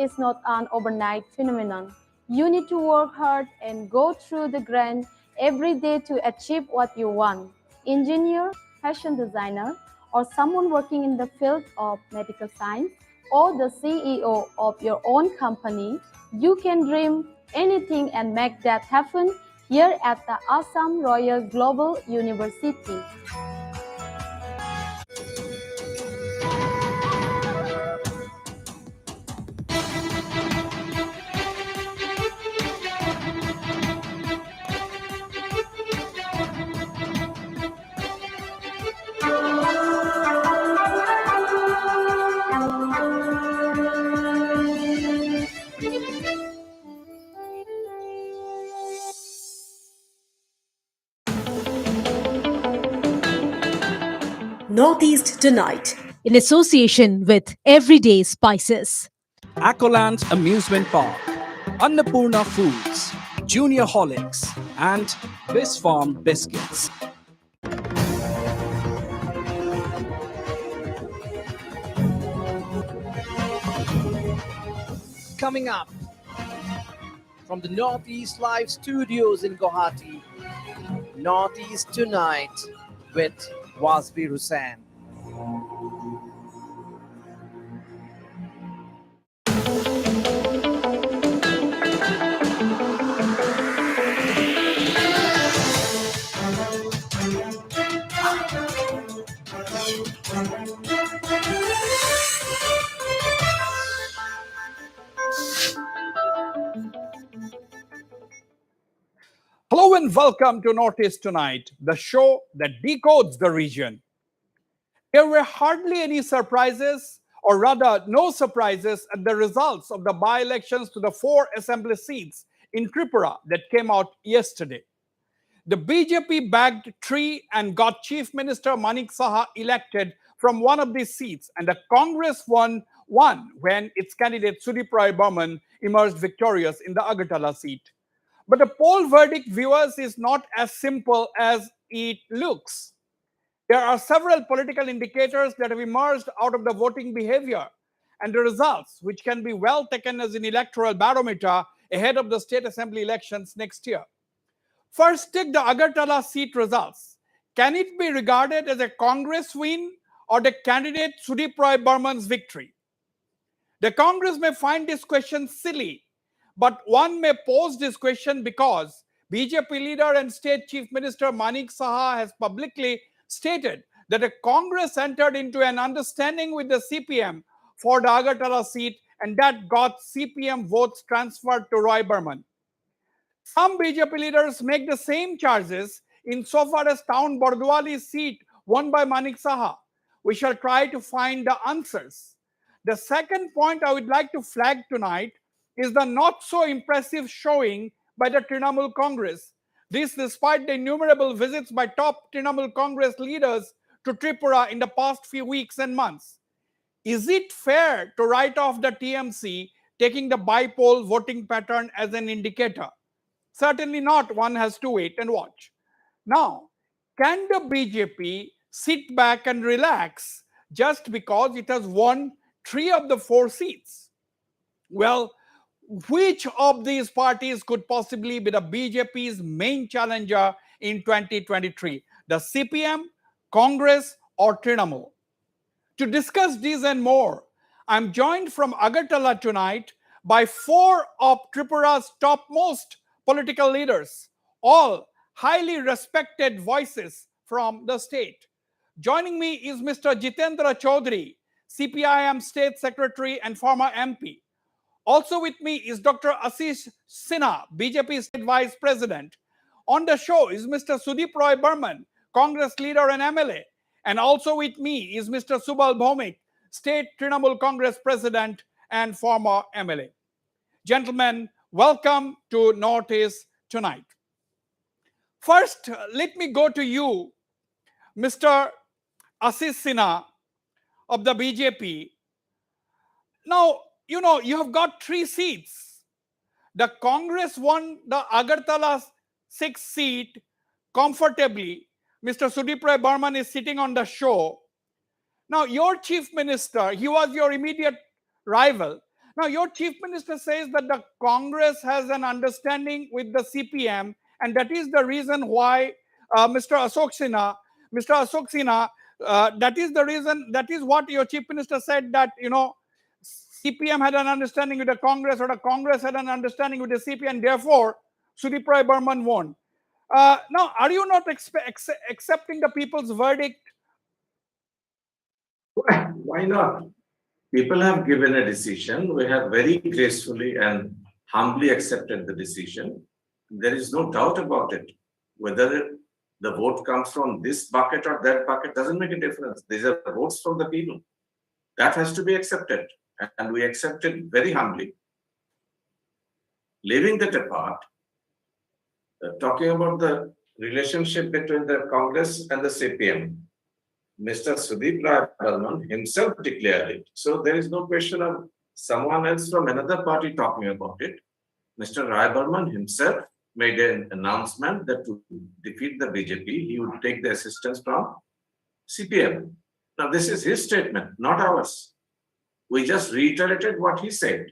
is not an overnight phenomenon. You need to work hard and go through the grind every day to achieve what you want. Engineer, fashion designer, or someone working in the field of medical science, or the CEO of your own company, you can dream anything and make that happen here at the Assam Royal Global University. Northeast Tonight. in association with Everyday Spices. Accoland Amusement Park, Annapurna Foods, Junior Holics, and Biz Farm Biscuits. Coming up from the Northeast Live Studios in Guwahati, Northeast Tonight with Wasbir Hussain. Hello and welcome to Northeast Tonight, the show that decodes the region. There were hardly any surprises, or rather no surprises, at the results of the by-elections to the 4 assembly seats in Tripura that came out yesterday. The BJP bagged 3 and got Chief Minister Manik Saha elected from one of these seats, and the Congress won when its candidate Sudip Roy Burman emerged victorious in the Agartala seat. But the poll verdict, viewers, is not as simple as it looks. There are several political indicators that have emerged out of the voting behavior and the results, which can be well taken as an electoral barometer ahead of the state assembly elections next year. First, take the Agartala seat results. Can it be regarded as a Congress win or the candidate Sudip Roy Burman's victory? The Congress may find this question silly, but one may pose this question because BJP leader and State Chief Minister Manik Saha has publicly stated that the Congress entered into an understanding with the CPM for the Agartala seat, and that got CPM votes transferred to Roy Burman. Some BJP leaders make the same charges insofar as Town Bardwali seat won by Manik Saha. We shall try to find the answers. The second point I would like to flag tonight is the not so impressive showing by the Trinamool Congress. This despite the innumerable visits by top Trinamool Congress leaders to Tripura in the past few weeks and months. Is it fair to write off the TMC taking the bi-poll voting pattern as an indicator? Certainly not. One has to wait and watch. Now, can the BJP sit back and relax just because it has won 3 of the 4 seats? Well, which of these parties could possibly be the BJP's main challenger in 2023? The CPM, Congress, or Trinamool? To discuss these and more, I'm joined from Agartala tonight by 4 of Tripura's topmost political leaders, all highly respected voices from the state. Joining me is Mr. Jitendra Chaudhary, CPIM State Secretary and former MP. Also with me is Dr. Ashish Sinha, BJP State Vice President. On the show is Mr. Sudip Roy Burman, Congress leader and MLA. And also with me is Mr. Subal Bhaumik, State Trinamool Congress President and former MLA. Gentlemen, welcome to Northeast Tonight. First, let me go to you, Mr. Ashish Sinha of the BJP. Now, you have got 3 seats. The Congress won the Agartala 6th seat comfortably. Mr. Sudip Roy Burman is sitting on the show. Now, your chief minister, he was your immediate rival. Now, your chief minister says that the Congress has an understanding with the CPM, and that is the reason why Mr. Ashok Sinha, that is the reason, that is what your chief minister said, that, CPM had an understanding with the Congress, or the Congress had an understanding with the CPM, and therefore, Sudip Roy Burman won. Now, are you not accepting the people's verdict? Why not? People have given a decision. We have very gracefully and humbly accepted the decision. There is no doubt about it. Whether the vote comes from this bucket or that bucket doesn't make a difference. These are votes from the people. That has to be accepted. And we accept it very humbly. Leaving that apart, talking about the relationship between the Congress and the CPM, Mr. Sudip Rai Burman himself declared it. So there is no question of someone else from another party talking about it. Mr. Rai Burman himself made an announcement that to defeat the BJP, he would take the assistance from CPM. Now, this is his statement, not ours. We just reiterated what he said.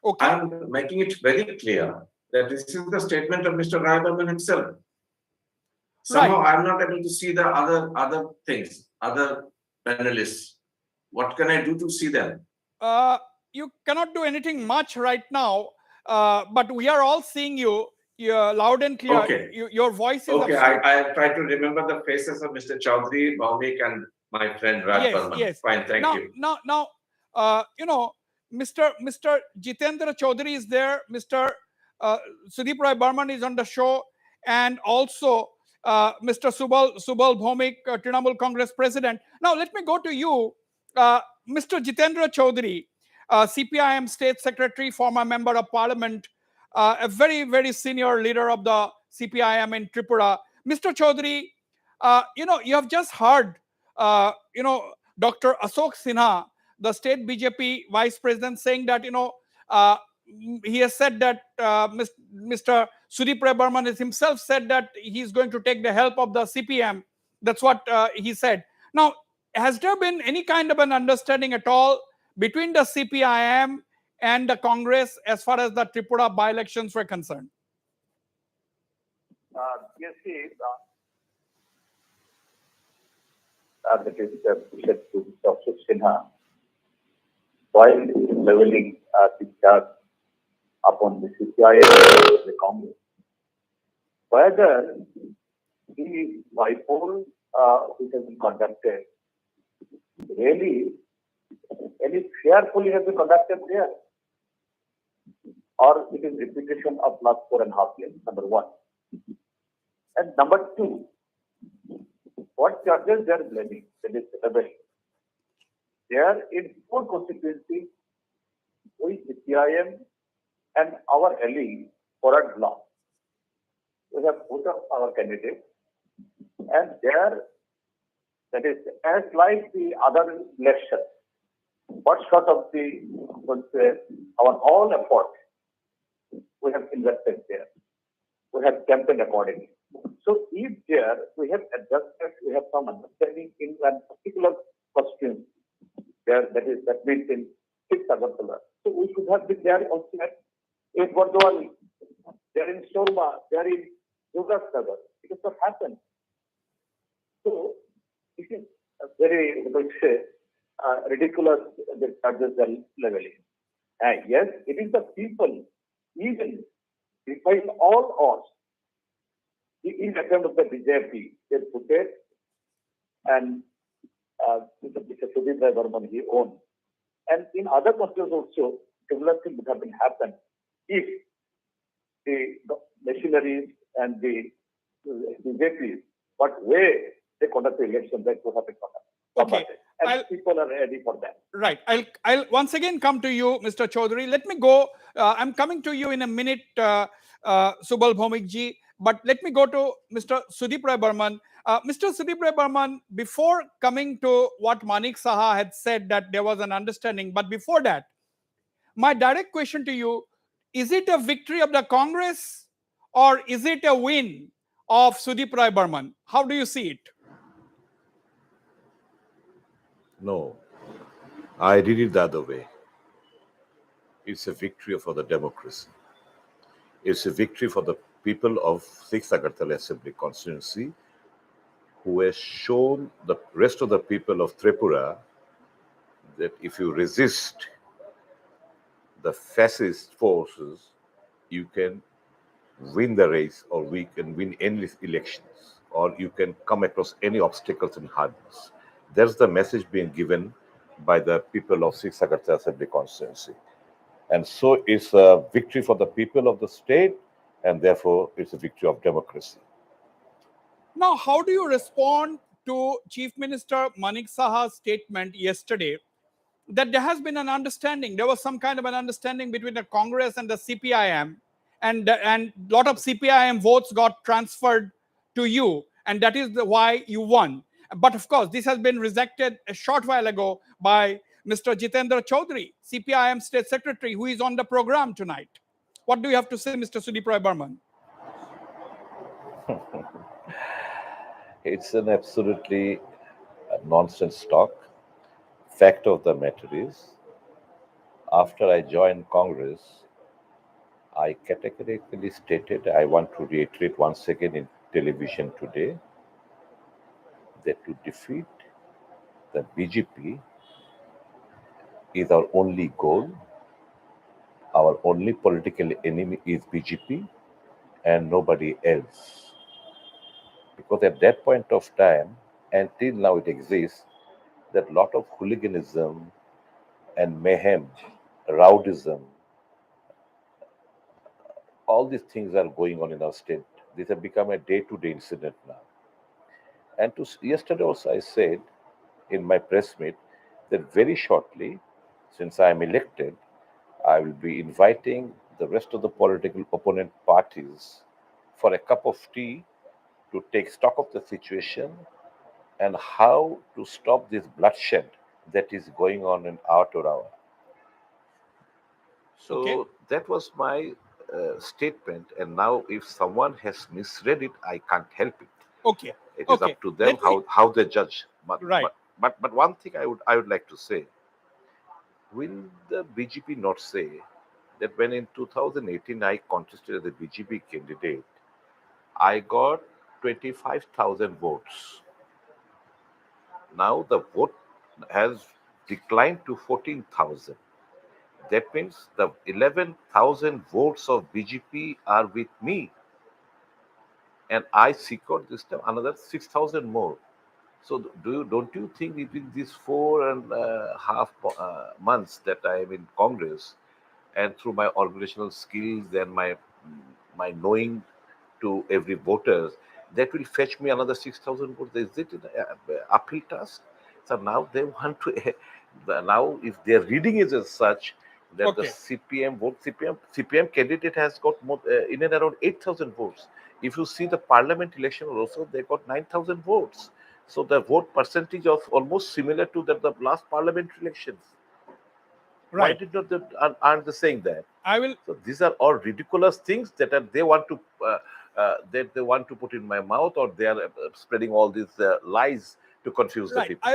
Okay. I'm making it very clear that this is the statement of Mr. Rai Burman himself. Somehow, I'm not able to see the other things, other panelists. What can I do to see them? You cannot do anything much right now, but we are all seeing you. You're loud and clear. Okay. Your voice is okay. I try to remember the faces of Mr. Chaudhary, Bhaumik, and my friend Raj Burman. Yes. Fine, thank you. Now, Mr. Jitendra Chaudhary is there. Mr. Sudip Roy Burman is on the show, and also Mr. Subal Bhaumik, Trinamool Congress president. Now, let me go to you, Mr. Jitendra Chaudhary, CPIM State Secretary, former Member of Parliament, a very, very senior leader of the CPIM in Tripura. Mr. Chaudhary, you have just heard, Dr. Ashok Sinha, the state BJP vice president, saying that, he has said that Mr. Sudip Roy Burman has himself said that he's going to take the help of the CPM. That's what he said. Now, has there been any kind of an understanding at all between the CPIM and the Congress as far as the Tripura by-elections were concerned? Yes, see, that is said to Dr. Sinha, while leveling the charge upon the CPIM and the Congress, whether the by-poll which has been conducted really any fearfully has been conducted there, or it is repetition of last 4.5 years, number one. And number two, what charges they are blaming, that is rebellion. There in four constituencies, we CPIM and our ally forward bloc, we have put up our candidates, and there, that is as like the other elections, what sort of our all effort we have invested there. We have campaigned accordingly. So if there we have adjusted, we have some understanding in a particular costume there, that means in 6 Agartala. So we should have been there also at 8 Bardwani, there in Shorma, there in Yogas Nagar. It has not happened. So it is a very, ridiculous the charges are leveling. And yes, it is the people, even despite all odds, in attempt of the BJP, they put it, and Mr. Sudip Roy Burman, he owned. And in other countries also, similar thing would have been happened if the machineries and the BJP, what way they conduct the election, that would have been conducted. Okay. And people are ready for that. Right. I'll once again come to you, Mr. Chaudhary. Let me go. I'm coming to you in a minute, Subal Bhaumik ji. But let me go to Mr. Sudip Roy Burman. Mr. Sudip Roy Burman, before coming to what Manik Saha had said that there was an understanding, but before that, my direct question to you, is it a victory of the Congress or is it a win of Sudip Roy Burman? How do you see it? No. I read it the other way. It's a victory for the democracy. It's a victory for the people of 6th Agartala Assembly constituency who has shown the rest of the people of Tripura that if you resist the fascist forces, you can win the race or we can win any elections or you can come across any obstacles and hurdles. That's the message being given by the people of 6th Agartala Assembly constituency. And so it's a victory for the people of the state, and therefore it's a victory of democracy. Now, how do you respond to Chief Minister Manik Saha's statement yesterday that there has been an understanding? There was some kind of an understanding between the Congress and the CPIM, and lot of CPIM votes got transferred to you, and that is why you won. But of course, this has been rejected a short while ago by Mr. Jitendra Chaudhary, CPIM State Secretary, who is on the program tonight. What do you have to say, Mr. Sudeep Roy Burman? It's an absolutely nonsense talk. Fact of the matter is, after I joined Congress, I categorically stated, I want to reiterate once again in television today, that to defeat the BJP is our only goal. Our only political enemy is BJP and nobody else. Because at that point of time, until now it exists, that lot of hooliganism and mayhem, rowdyism, all these things are going on in our state. These have become a day-to-day incident now. And yesterday also I said in my press meet that very shortly, since I am elected, I will be inviting the rest of the political opponent parties for a cup of tea to take stock of the situation and how to stop this bloodshed that is going on in hour to hour. Okay. So that was my statement. And now, if someone has misread it, I can't help it. Okay. It is Okay. up to them Let me. how they judge. But, Right. but but one thing I would like to say: will the BJP not say that when in 2018 I contested as a BJP candidate, I got 25,000 votes. Now the vote has declined to 14,000. That means the 11,000 votes of BJP are with me, and I secured this time another 6,000 more. So don't you think between these 4.5 months that I am in Congress, and through my organizational skills and my knowing to every voter, that will fetch me another 6,000 votes? Is it an uphill task? So now they want to now if their reading is as such that the Okay. CPM candidate has got more, in and around 8,000 votes. If you see the parliament election also, they got 9,000 votes. So the vote percentage of almost similar to the last parliament elections. Why Right. did not aren't they saying that? I will. So these are all ridiculous things that they want to put in my mouth, or they are spreading all these lies to confuse the Right. people.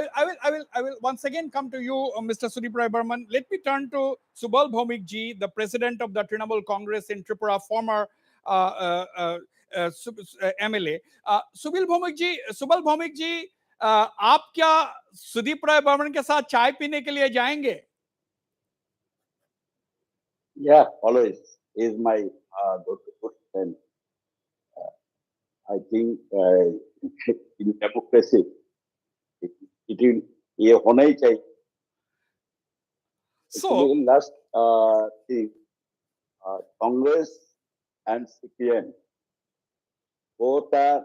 I will once again come to you, Mr. Sudeep Roy Burman. Let me turn to Subal Bhaumik ji, the president of the Trinamool Congress in Tripura, former MLA. Subal Bhaumik ji, आप क्या सुदीप राय बर्मन के साथ चाय पीने के लिए जाएंगे? Yeah, always is my good friend. I think in democracy, it will ये होना ही चाहिए. So, Actually, last thing, Congress and CPM both are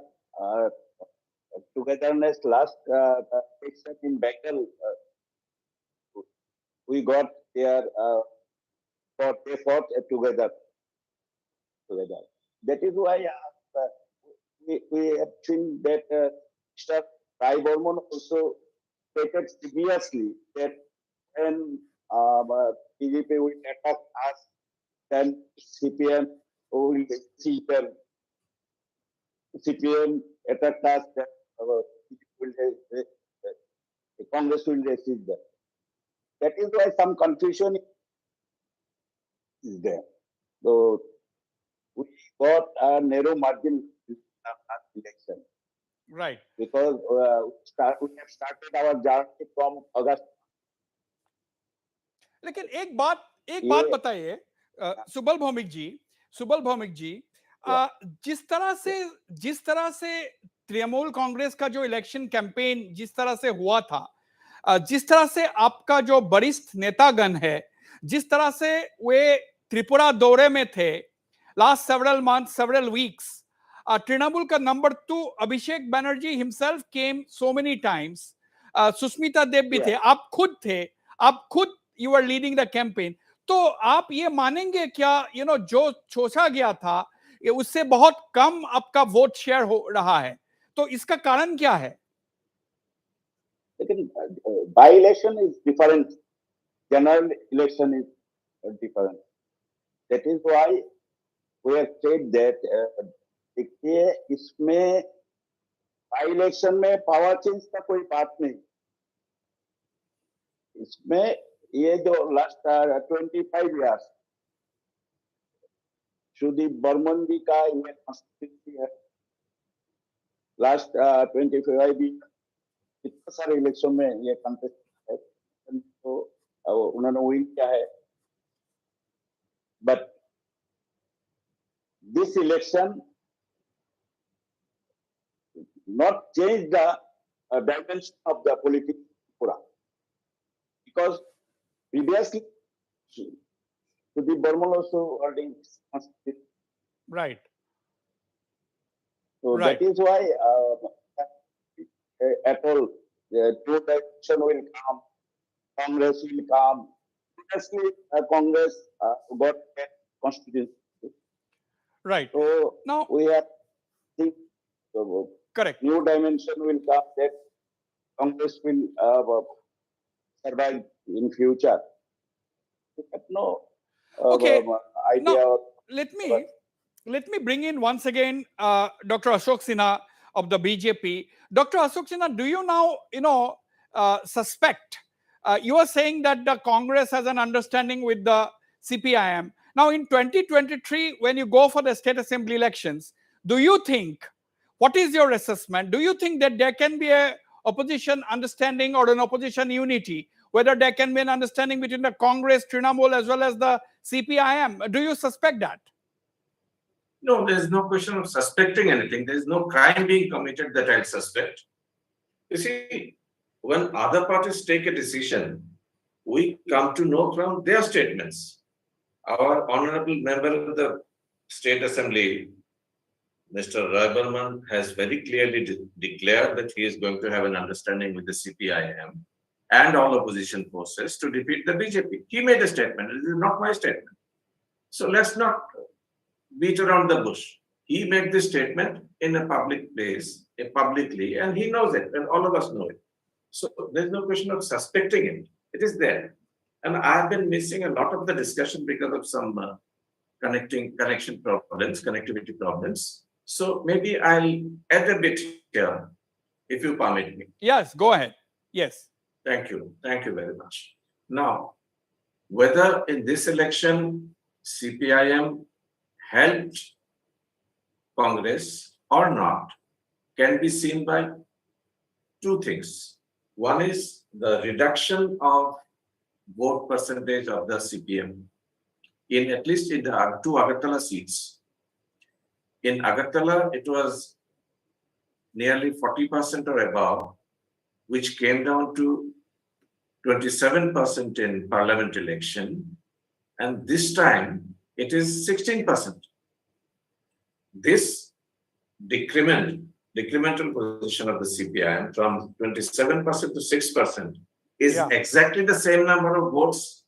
togetherness. Last election in Bengal, we got their they fought together. That is why we have seen that Mr. Rai Burman also stated seriously that when BJP will attack us, then CPM will see them. CPM attack us, then Congress will receive them. that is why some confusion is there. So we got a narrow margin in the last election Right. because we have started our journey from August. लेकिन एक ये बात बताइए सुबल भौमिक जी जिस तरह से तृणमूल कांग्रेस का जो इलेक्शन कैंपेन जिस तरह से हुआ था, जिस तरह से आपका जो वरिष्ठ नेतागण है, जिस तरह से वे त्रिपुरा दौरे में थे last several months, several weeks, Trinamool ka number 2 Abhishek Banerjee himself came so many times. Sushmita Dev भी थे, आप खुद you are leading the campaign. तो आप ये मानेंगे क्या जो सोचा गया था उससे बहुत कम आपका वोट शेयर हो रहा है, तो इसका कारण क्या है? लेकिन by election is different, general election is different. That is why we have said that देखिए इसमें बाई इलेक्शन में पावर चेंज का कोई बात नहीं. इसमें ये जो लास्ट 25 इयर्स सुदीप बर्मन जी का ये कॉन्स्टिट्यूंसी है. लास्ट 25 कितने सारे इलेक्शन में ये कंटेस्ट है, तो उन्होंने विन किया है. But this election not change the dimension of the politics Tripura, because previously the Burman also holding right. So right. that is why at all two direction will come, Congress will come. Previously Congress got constituency, right. So now we have think so, correct, new dimension will come that Congress will survive in future. No Okay. idea. Now, let me bring in once again Dr. Ashok Sinha of the BJP. Dr. Ashok Sinha, do you now suspect? You are saying that the Congress has an understanding with the CPIM. Now, in 2023, when you go for the state assembly elections, do you think? What is your assessment? Do you think that there can be a opposition understanding or an opposition unity? Whether there can be an understanding between the Congress, Trinamool, as well as the CPIM? Do you suspect that? No, there is no question of suspecting anything. There is no crime being committed that I'll suspect. You see, when other parties take a decision, we come to know from their statements. Our honorable member of the State Assembly, Mr. Roy Burman, has very clearly declared that he is going to have an understanding with the CPIM and all opposition forces to defeat the BJP. He made a statement. It is not my statement. So let's not beat around the bush. He made this statement in a public place, publicly, and he knows it, and all of us know it. So there's no question of suspecting it. It is there. And I've been missing a lot of the discussion because of some connectivity problems. So maybe I'll add a bit here, if you permit me. Yes, go ahead. Yes. Thank you. Thank you very much. Now, whether in this election CPIM helped Congress or not can be seen by two things. One is the reduction of vote percentage of the CPM in at least in the two Agartala seats. In Agartala, it was nearly 40% or above, which came down to 27% in parliament election, and this time it is 16%. This decremental position of the CPIM from 27% to 6% is exactly the same number of votes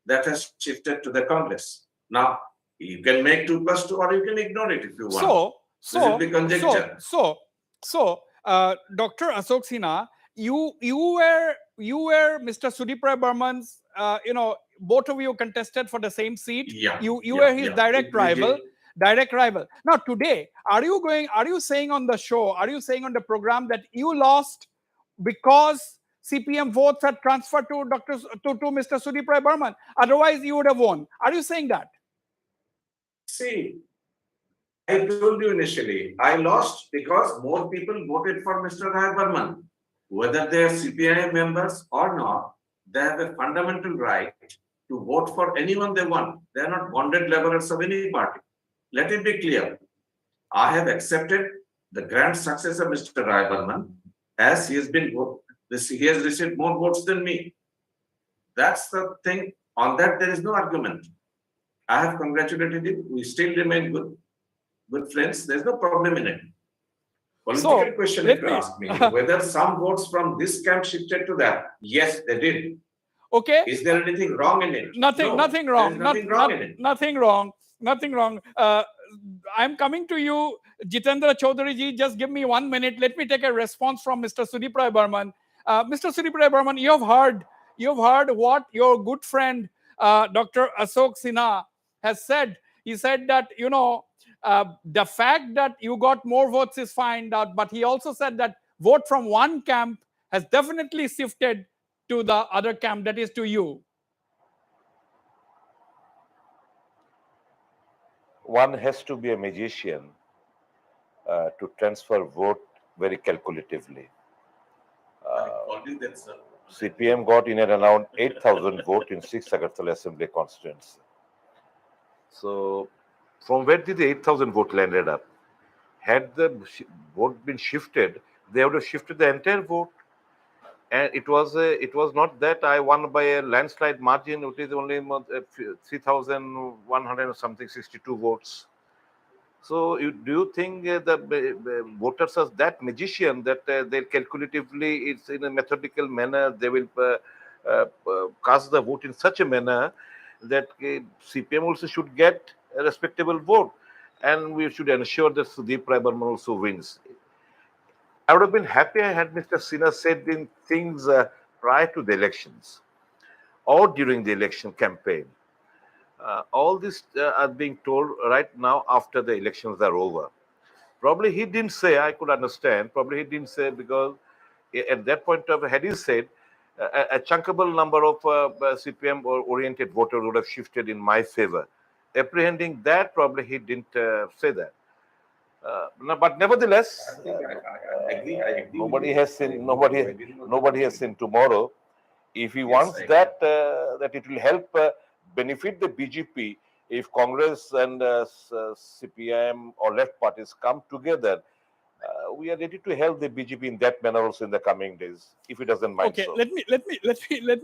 that has shifted to the Congress. Now, you can make 2 + 2 or you can ignore it if you want. This will be conjecture. So, Dr. Ashok Sinha, you were Mr. Tripura Burman's, both of you contested for the same seat. You were his direct rival. Now today, are you saying on the show, are you saying on the program that you lost because CPM votes had transferred to Mr. Sudip Rai Burman. Otherwise, you would have won. Are you saying that? See, I told you initially, I lost because more people voted for Mr. Rai Burman. Whether they are CPI members or not, they have a fundamental right to vote for anyone they want. They are not bonded laborers of any party. Let it be clear. I have accepted the grand success of Mr. Rai Burman as he has received more votes than me. That's the thing. On that, there is no argument. I have congratulated him. We still remain good friends. There's no problem in it. Political question, if you ask me, whether some votes from this camp shifted to that. Yes, they did. Okay. Is there anything wrong in it? Nothing wrong. Nothing wrong in it. Nothing wrong. I'm coming to you, Jitendra Chaudhary ji. Just give me 1 minute. Let me take a response from Mr. Sudip Rai Burman. Mr. Sudip Rai Burman, you have heard what your good friend Dr. Ashok Sinha has said. He said that the fact that you got more votes is fine, but he also said that vote from one camp has definitely shifted to the other camp, that is to you. One has to be a magician to transfer vote very calculatively. CPM got in and around 8,000 votes in 6 Agartala Assembly constituency. So, from where did the 8,000 vote landed up? Had the vote been shifted, they would have shifted the entire vote. And it was not that I won by a landslide margin. It is only 3,100 or something, 62 votes. So, do you think the voters are that magician that they calculatively, it's in a methodical manner, they will cast the vote in such a manner that CPM also should get a respectable vote, and we should ensure that Sudip Rai Burman also wins. I would have been happy had Mr. Sinha said things prior to the elections or during the election campaign. All this are being told right now after the elections are over. Probably he didn't say, I could understand, probably he didn't say because at that point of had he said, a chunkable number of CPM oriented voters would have shifted in my favor. Apprehending that, probably he didn't say that. No, but nevertheless, I agree. Nobody has seen tomorrow. If he wants that it will help benefit the BJP if Congress and CPIM or left parties come together. We are ready to help the BJP in that manner also in the coming days, if he doesn't mind. Okay, so. let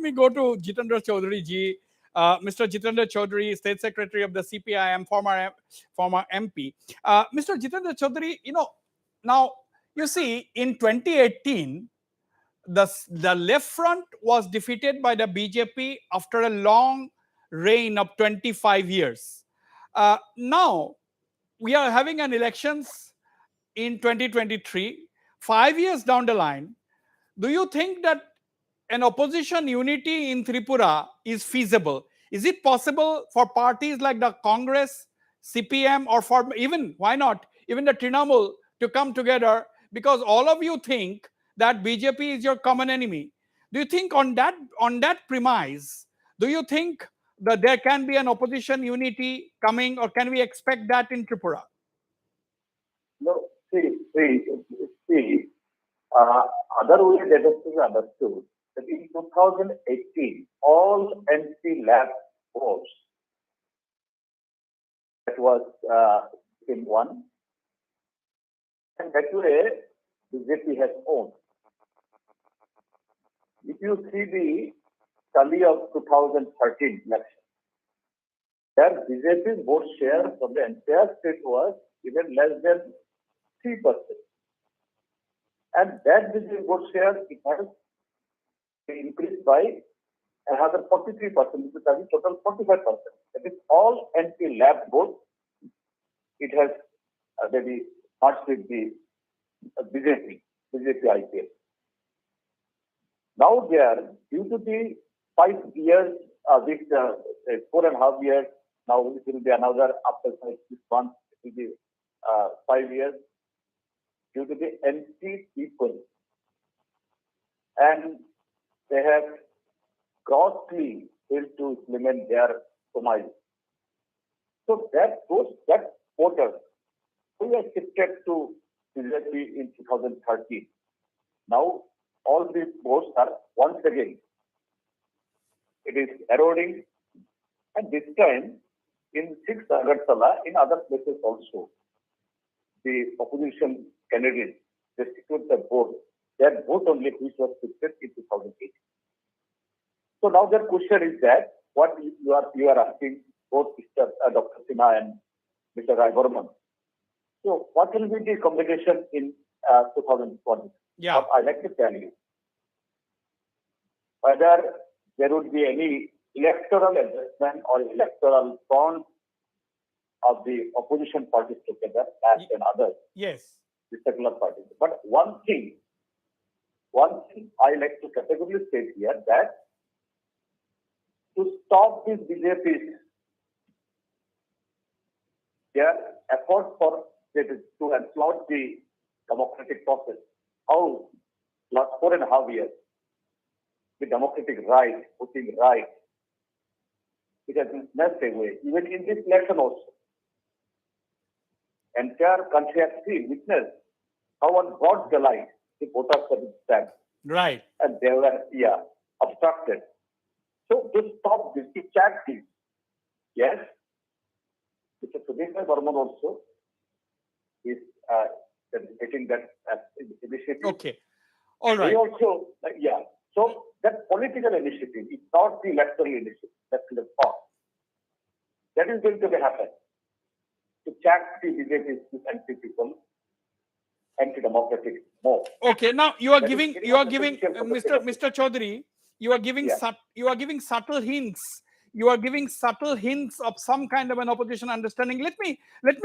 me go to Jitendra Chaudhary ji. Mr. Jitendra Chaudhary, State Secretary of the CPIM, former MP. Mr. Jitendra Chaudhary, now you see in 2018, the left front was defeated by the BJP after a long reign of 25 years. Now we are having an elections in 2023, 5 years down the line. Do you think that an opposition unity in Tripura is feasible? Is it possible for parties like the Congress, CPM, or for even, why not, even the Trinamool to come together? Because all of you think that BJP is your common enemy. Do you think on that premise, do you think that there can be an opposition unity coming, or can we expect that in Tripura? No, see, other way that is to be understood that in 2018, all NC-lab votes that was in one, and that way BJP has owned. If you see the tally of 2013 election, there BJP's vote share from the entire state was even less than 3%. And that BJP vote share, it has increased by another 43%, which is having total 45%. That is all anti-lab votes. It has maybe merged with the BJP IPL. Now there, due to the 5 years, 4.5 years, now it will be another after 6 months, it will be 5 years, due to the NC people. And they have grossly failed to implement their promise. So that voters who were shifted to BJP in 2013, now all these votes are once again, it is eroding, and this time in 6 Agartala, in other places also, the opposition candidates, they secured the vote, their vote only which was shifted in 2008. So now the question is that what you are asking both Dr. Sinha and Mr. Rai Burman. So what will be the combination in 2020? Yeah. I'd like to tell you whether there would be any electoral adjustment or electoral bond of the opposition parties together as and others, Yes. the secular parties. But one thing I like to categorically state here that to stop these BJP's their efforts for to enslaught the democratic process. How last 4.5 years, the democratic right, voting right, it has been snatched away. Even in this election also, entire country has seen, witnessed how on broad daylight the voters have been stabbed Right. and they were obstructed. So to stop this, to check this, yes, Mr. Sudhir Burman also is taking that initiative. Okay. All right. They also, So that political initiative is not the electoral initiative. That's the part. That is going to happen to check the BJP's anti-people, anti-democratic more. Okay. Now you are giving Mr. Chaudhary, you are giving subtle hints. You are giving subtle hints of some kind of an opposition understanding. Let me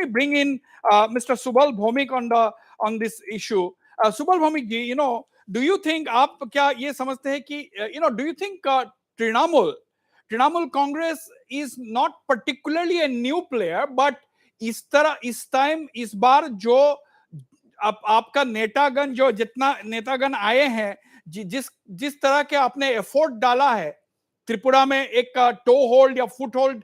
bring in Mr. Subal Bhomik on this issue. Subal Bhomik ji, do you think आप क्या ये समझते हैं कि do you think Trinamool Congress is not particularly a new player, but इस बार जो आपका नेतागण जो जितना नेतागण आए हैं जिस तरह के आपने एफर्ट डाला है त्रिपुरा में एक टो होल्ड या फुट होल्ड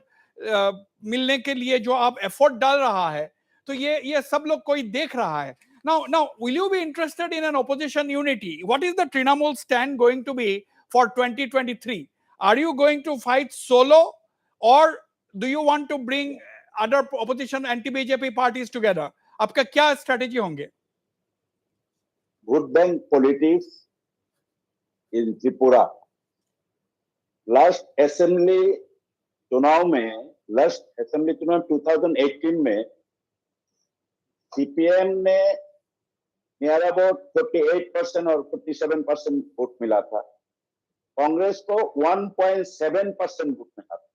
मिलने के लिए जो आप एफर्ट डाल रहा है तो ये सब लोग कोई देख रहा है. Now, will you be interested in an opposition unity? What is the Trinamool stand going to be for 2023? Are you going to fight solo or do you want to bring other opposition anti-BJP parties together? आपका क्या strategy होंगे? Vote bank politics in Tripura. Last assembly चुनाव 2018 में CPM ने near about 48% और 47% vote मिला था. कांग्रेस को 1.7% वोट मिला था.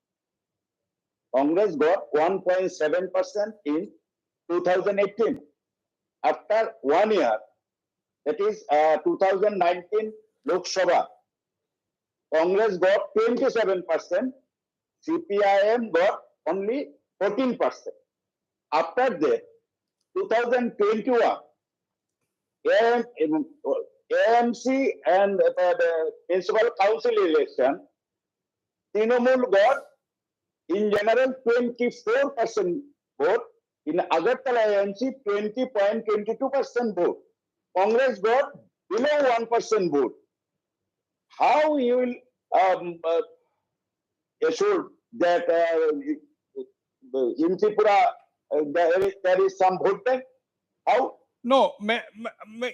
Congress got 1.7% in 2018. After 1 year, that is 2019 Lok Sabha, Congress got 27%, CPIM got only 14%. After that, 2021, AMC and the municipal council election, Trinamool got in general 24% vote. In Agartala AMC, 20.22% vote. Congress got below 1% vote. How you will assure that in Tripura there is some vote bank? How? No,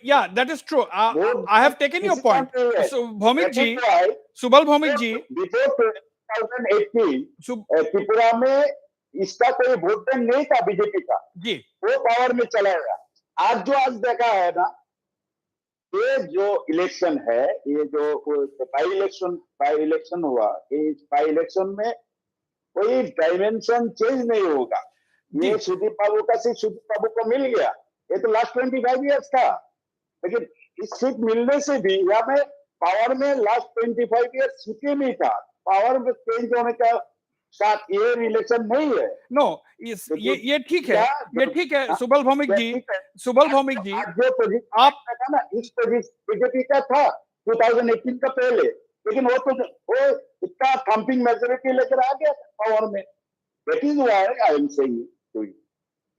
yeah, that is true. I have taken your point. So, Subal Bhomik ji, before 2018, Tripura में इसका कोई vote bank नहीं था BJP का जी, वो power में चला गया. आज देखा है ना, ये जो इलेक्शन है, ये जो बाई इलेक्शन हुआ, इस बाई इलेक्शन में कोई डायमेंशन चेंज नहीं होगा. ये सुदीप बाबू का सीट सुदीप बाबू को मिल गया. ये तो लास्ट 25 इयर्स था, लेकिन इस सीट मिलने से भी यहाँ में पावर में लास्ट 25 इयर्स सीटें नहीं था. पावर में चेंज होने का साथ ये रिलेशन नहीं है. नो, ये ठीक है, ये ठीक है. सुबल भौमिक जी, जो पोजीशन आप ना, इस पोजीशन बीजेपी का था 2018 का पहले, लेकिन वो इतना थम्पिंग मेजोरिटी लेकर आ गया पावर में. That is why I am saying to you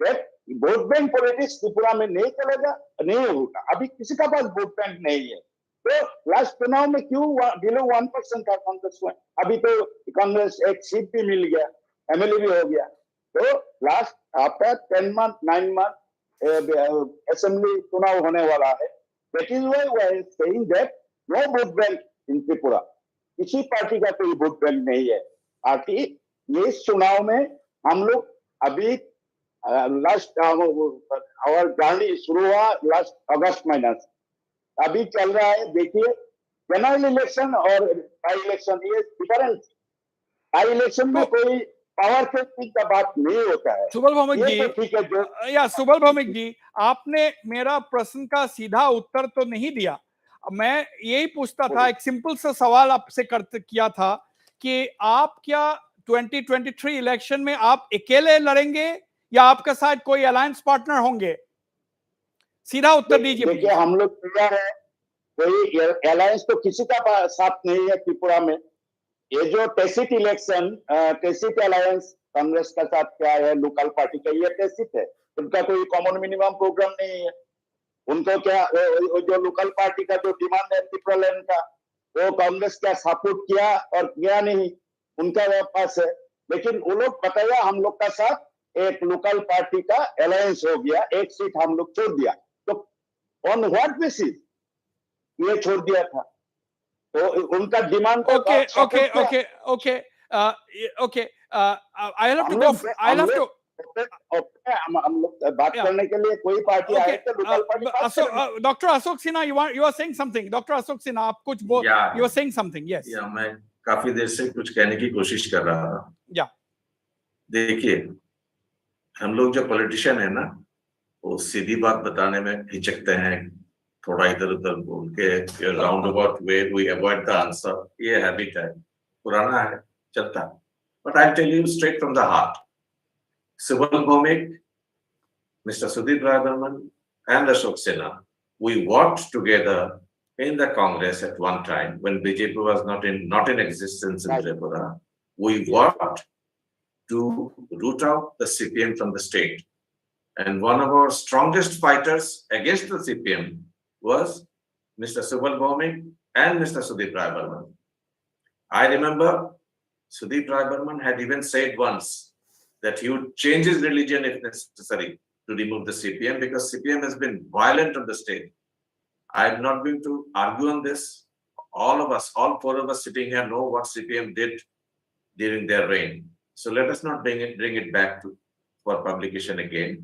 that vote bank politics Tripura में नहीं चलेगा, नहीं होगा. अभी किसी का पास वोट बैंक नहीं है. तो लास्ट चुनाव में क्यों बिलो 1% था कांग्रेस में? अभी तो कांग्रेस एक सीट भी मिल गया, एमएलए भी हो गया. तो last after 10 month 9 month assembly चुनाव होने वाला है. That is why we are saying that no vote bank in Tripura. किसी पार्टी का कोई वोट बैंक नहीं है. पार्टी ये इस चुनाव में हम लोग अभी लास्ट और जर्नी शुरू हुआ लास्ट अगस्त महीना से, अभी चल रहा है. देखिए जनरल इलेक्शन और बाई इलेक्शन ये डिफरेंस. बाई इलेक्शन में कोई पावर शेयरिंग का बात नहीं होता है. सुबल भौमिक ये जी, तो ठीक है जो या सुबल भौमिक जी, आपने मेरा प्रश्न का सीधा उत्तर तो नहीं दिया. मैं यही पूछता था, एक सिंपल सा सवाल आपसे किया था कि आप क्या 2023 इलेक्शन में आप अकेले लड़ेंगे या आपके साथ कोई अलायंस पार्टनर होंगे? सीधा उत्तर दीजिए. देखिए हम लोग तैयार है. कोई अलायंस तो किसी का साथ नहीं है त्रिपुरा में. ये जो tacit election, tacit alliance Congress का साथ क्या है, लोकल पार्टी का, ये टेसिट है. उनका कोई कॉमन मिनिमम प्रोग्राम नहीं है. उनको क्या जो लोकल पार्टी का जो डिमांड है त्रिपुरा लैंड का, वो कांग्रेस क्या सपोर्ट किया और किया नहीं, उनका पास है. लेकिन वो लोग बताया हम लोग का साथ एक लोकल पार्टी का अलायंस हो गया, एक सीट हम लोग छोड़ दिया. तो ऑन व्हाट बेसिस ये छोड़ दिया था? तो उनका डिमांड को Okay, support okay, किया. okay, okay, okay. I'll have to go. I'll have to. हम लोग बात Yeah. करने के लिए कोई पार्टी आए Okay. तो लोकल पार्टी बात करेंगे. Dr. Ashok Sinha, you are saying something. Dr. Ashok Sinha, आप कुछ बोल. Yeah. You are saying something. Yes. या मैं काफी देर से कुछ कहने की कोशिश कर रहा था. Yeah. देखिए, हम लोग जो पॉलिटिशियन है ना, वो सीधी बात बताने में हिचकते हैं, थोड़ा इधर उधर बोल के round about way we avoid the answer. ये हैबिट है, पुराना है, चलता है. But I tell you straight from the heart. Subal Bhomik, Mr. Sudeep Radaman, and Ashok Sinha, we worked together in the Congress at one time when BJP was not in existence in Tripura. We worked to root out the CPM from the state. And one of our strongest fighters against the CPM was Mr. Subal Bhomik and Mr. Sudeep Rai Burman. I remember Sudeep Rai Burman had even said once that he would change his religion if necessary to remove the CPM because CPM has been violent on the state. I am not going to argue on this. All of us, all four of us sitting here know what CPM did during their reign. So let us not bring it back for publication again.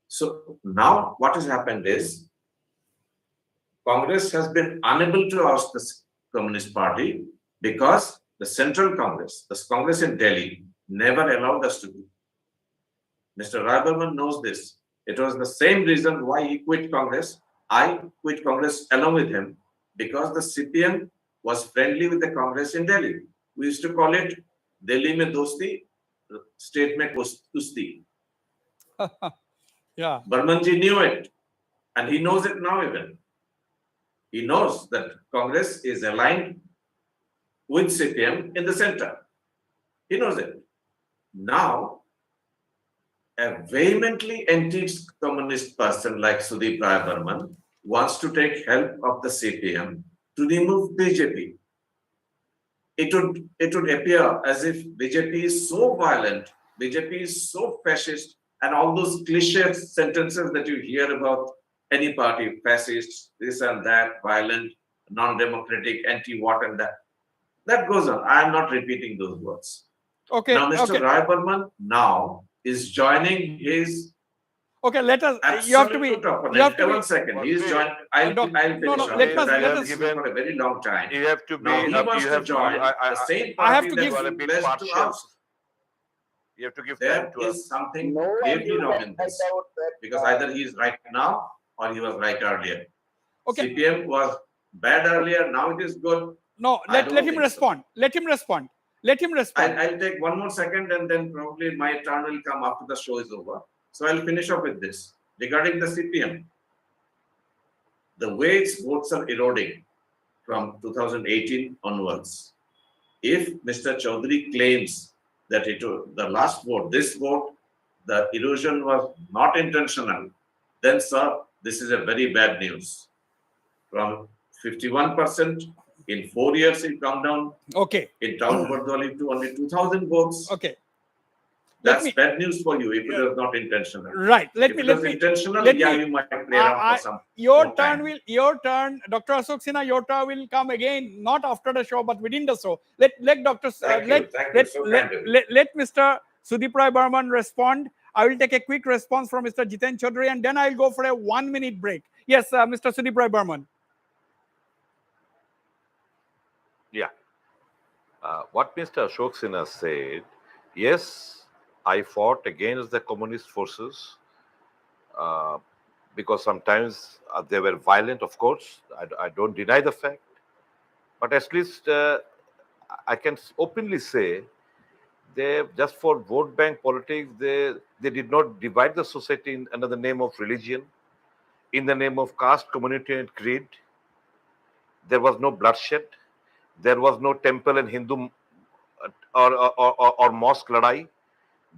So now what has happened is Congress has been unable to oust the Communist Party because the Central Congress, the Congress in Delhi, never allowed us to do. Mr. Rai Burman knows this. It was the same reason why he quit Congress. I quit Congress along with him because the CPM was friendly with the Congress in Delhi. We used to call it Delhi mein dosti, state mein kusti. Yeah. Burmanji knew it, and he knows it now even. He knows that Congress is aligned with CPM in the center. He knows it. Now, a vehemently anti-communist person like Sudeep Rai Burman wants to take help of the CPM to remove BJP. It would appear as if BJP is so violent, BJP is so fascist, and all those cliche sentences that you hear about any party, fascist, this and that, violent, non-democratic, anti-what and that. That goes on. I am not repeating those words. Okay. Now, Mr. Okay. Rai Burman now is joining his Okay. Let us. You have to be. absolute opponent. You have to be. One second. He is joining. I'll finish. no, off. let us- I let have us- given for a very long time. You have to be. Now he wants you to have join the same I have party to that give- You are a he bit pledged to partial. oust. You have to give There time to us. is something No gravely one wrong can in find this out that, because either he is right now or he was right earlier. Okay. CPM was bad earlier. Now it is good. No. I Let don't him think so. respond. Let him respond. Let him respond. I'll take one more second and then probably my turn will come after the show is over. So I'll finish up with this. Regarding the CPM, the way its votes are eroding, from 2018 onwards. If Mr. Chaudhary claims that the last vote, this vote, the erosion was not intentional, then sir, this is a very bad news. From 51% in 4 years, it come down Okay. in town Bardoli to only 2,000 votes. Okay. That's bad news for you if it was not intentional. Right. If it was intentional, you might play around for some your more turn time. will Dr. Ashok Sinha, your turn will come again, not after the show, but within the show. Let Dr. Thank you. So kind of you. let Mr. Sudeep Rai Burman respond. I will take a quick response from Mr. Jiten Chaudhary, and then I'll go for a 1-minute break. Yes, Mr. Sudeep Rai Burman. Yeah. What Mr. Ashok Sinha said, yes, I fought against the communist forces because sometimes they were violent, of course. I don't deny the fact. But at least I can openly say they, just for vote bank politics, they did not divide the society under the name of religion, in the name of caste, community, and creed. There was no bloodshed. There was no temple and Hindu or mosque ladai.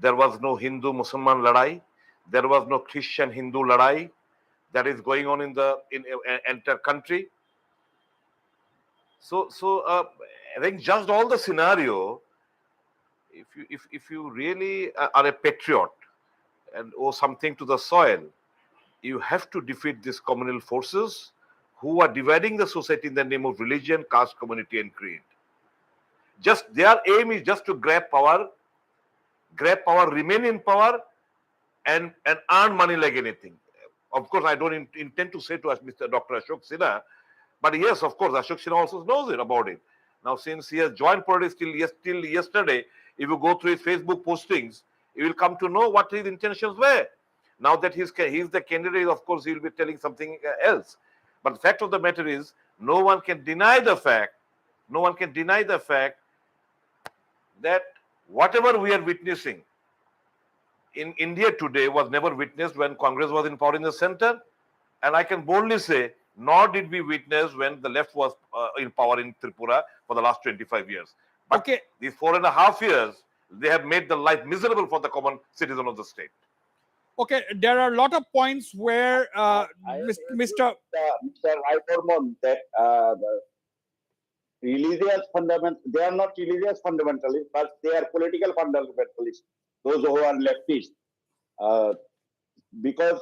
There was no Hindu-Musliman ladai. There was no Christian-Hindu ladai that is going on in the entire country. So I think just all the scenario, if you really are a patriot and owe something to the soil, you have to defeat these communal forces who are dividing the society in the name of religion, caste, community, and creed. Just their aim is just to grab power, remain in power, and earn money like anything. Of course, I don't intend to say to us, Mr. Dr. Ashok Sinha, but yes, of course, Ashok Sinha also knows about it. Now, since he has joined politics till yesterday, if you go through his Facebook postings, you will come to know what his intentions were. Now that he's the candidate, of course, he will be telling something else. But the fact of the matter is, no one can deny the fact that whatever we are witnessing in India today was never witnessed when Congress was in power in the center. And I can boldly say, nor did we witness when the left was in power in Tripura for the last 25 years. But these 4.5 years, they have made the life miserable for the common citizen of the state. Okay, there are a lot of points where Mr. Rai Burman, that religious fundamental, they are not religious fundamentalists, but they are political fundamentalists, those who are leftist. Because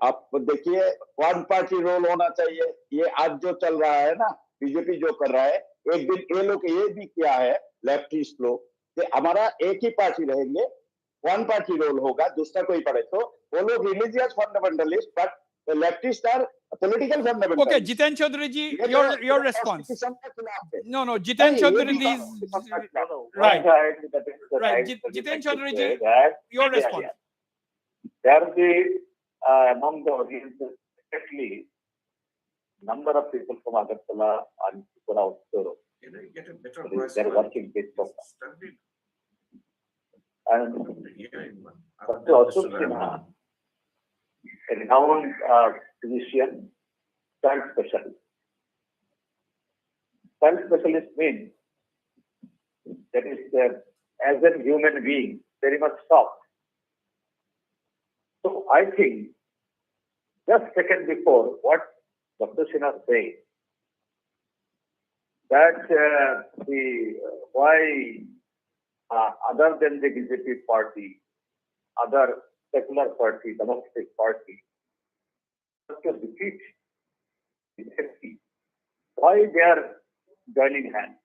आप देखिए one party role होना चाहिए, ये आज जो चल रहा है ना, बीजेपी जो कर रहा है, एक दिन ये लोग ये भी किया है लेफ्टिस्ट लोग कि हमारा एक ही पार्टी रहेंगे, वन पार्टी रोल होगा, दूसरा कोई पड़े, तो वो लोग religious fundamentalist but leftist are political fundamental. Okay, Jiten Chaudhary ji, your response. No, Jiten Chaudhary ji is right. Right, Jiten Chaudhary ji, your response. There will be among the audience, especially number of people from Agartala and Tripura also. They're watching this program. And Dr. Ashok Sinha, a renowned physician, child specialist. Child specialist means that is as a human being, very much soft. So I think just second before what Dr. Sinha said, that why other than the BJP party, other secular party, democratic party, to defeat BJP, why they are joining hands,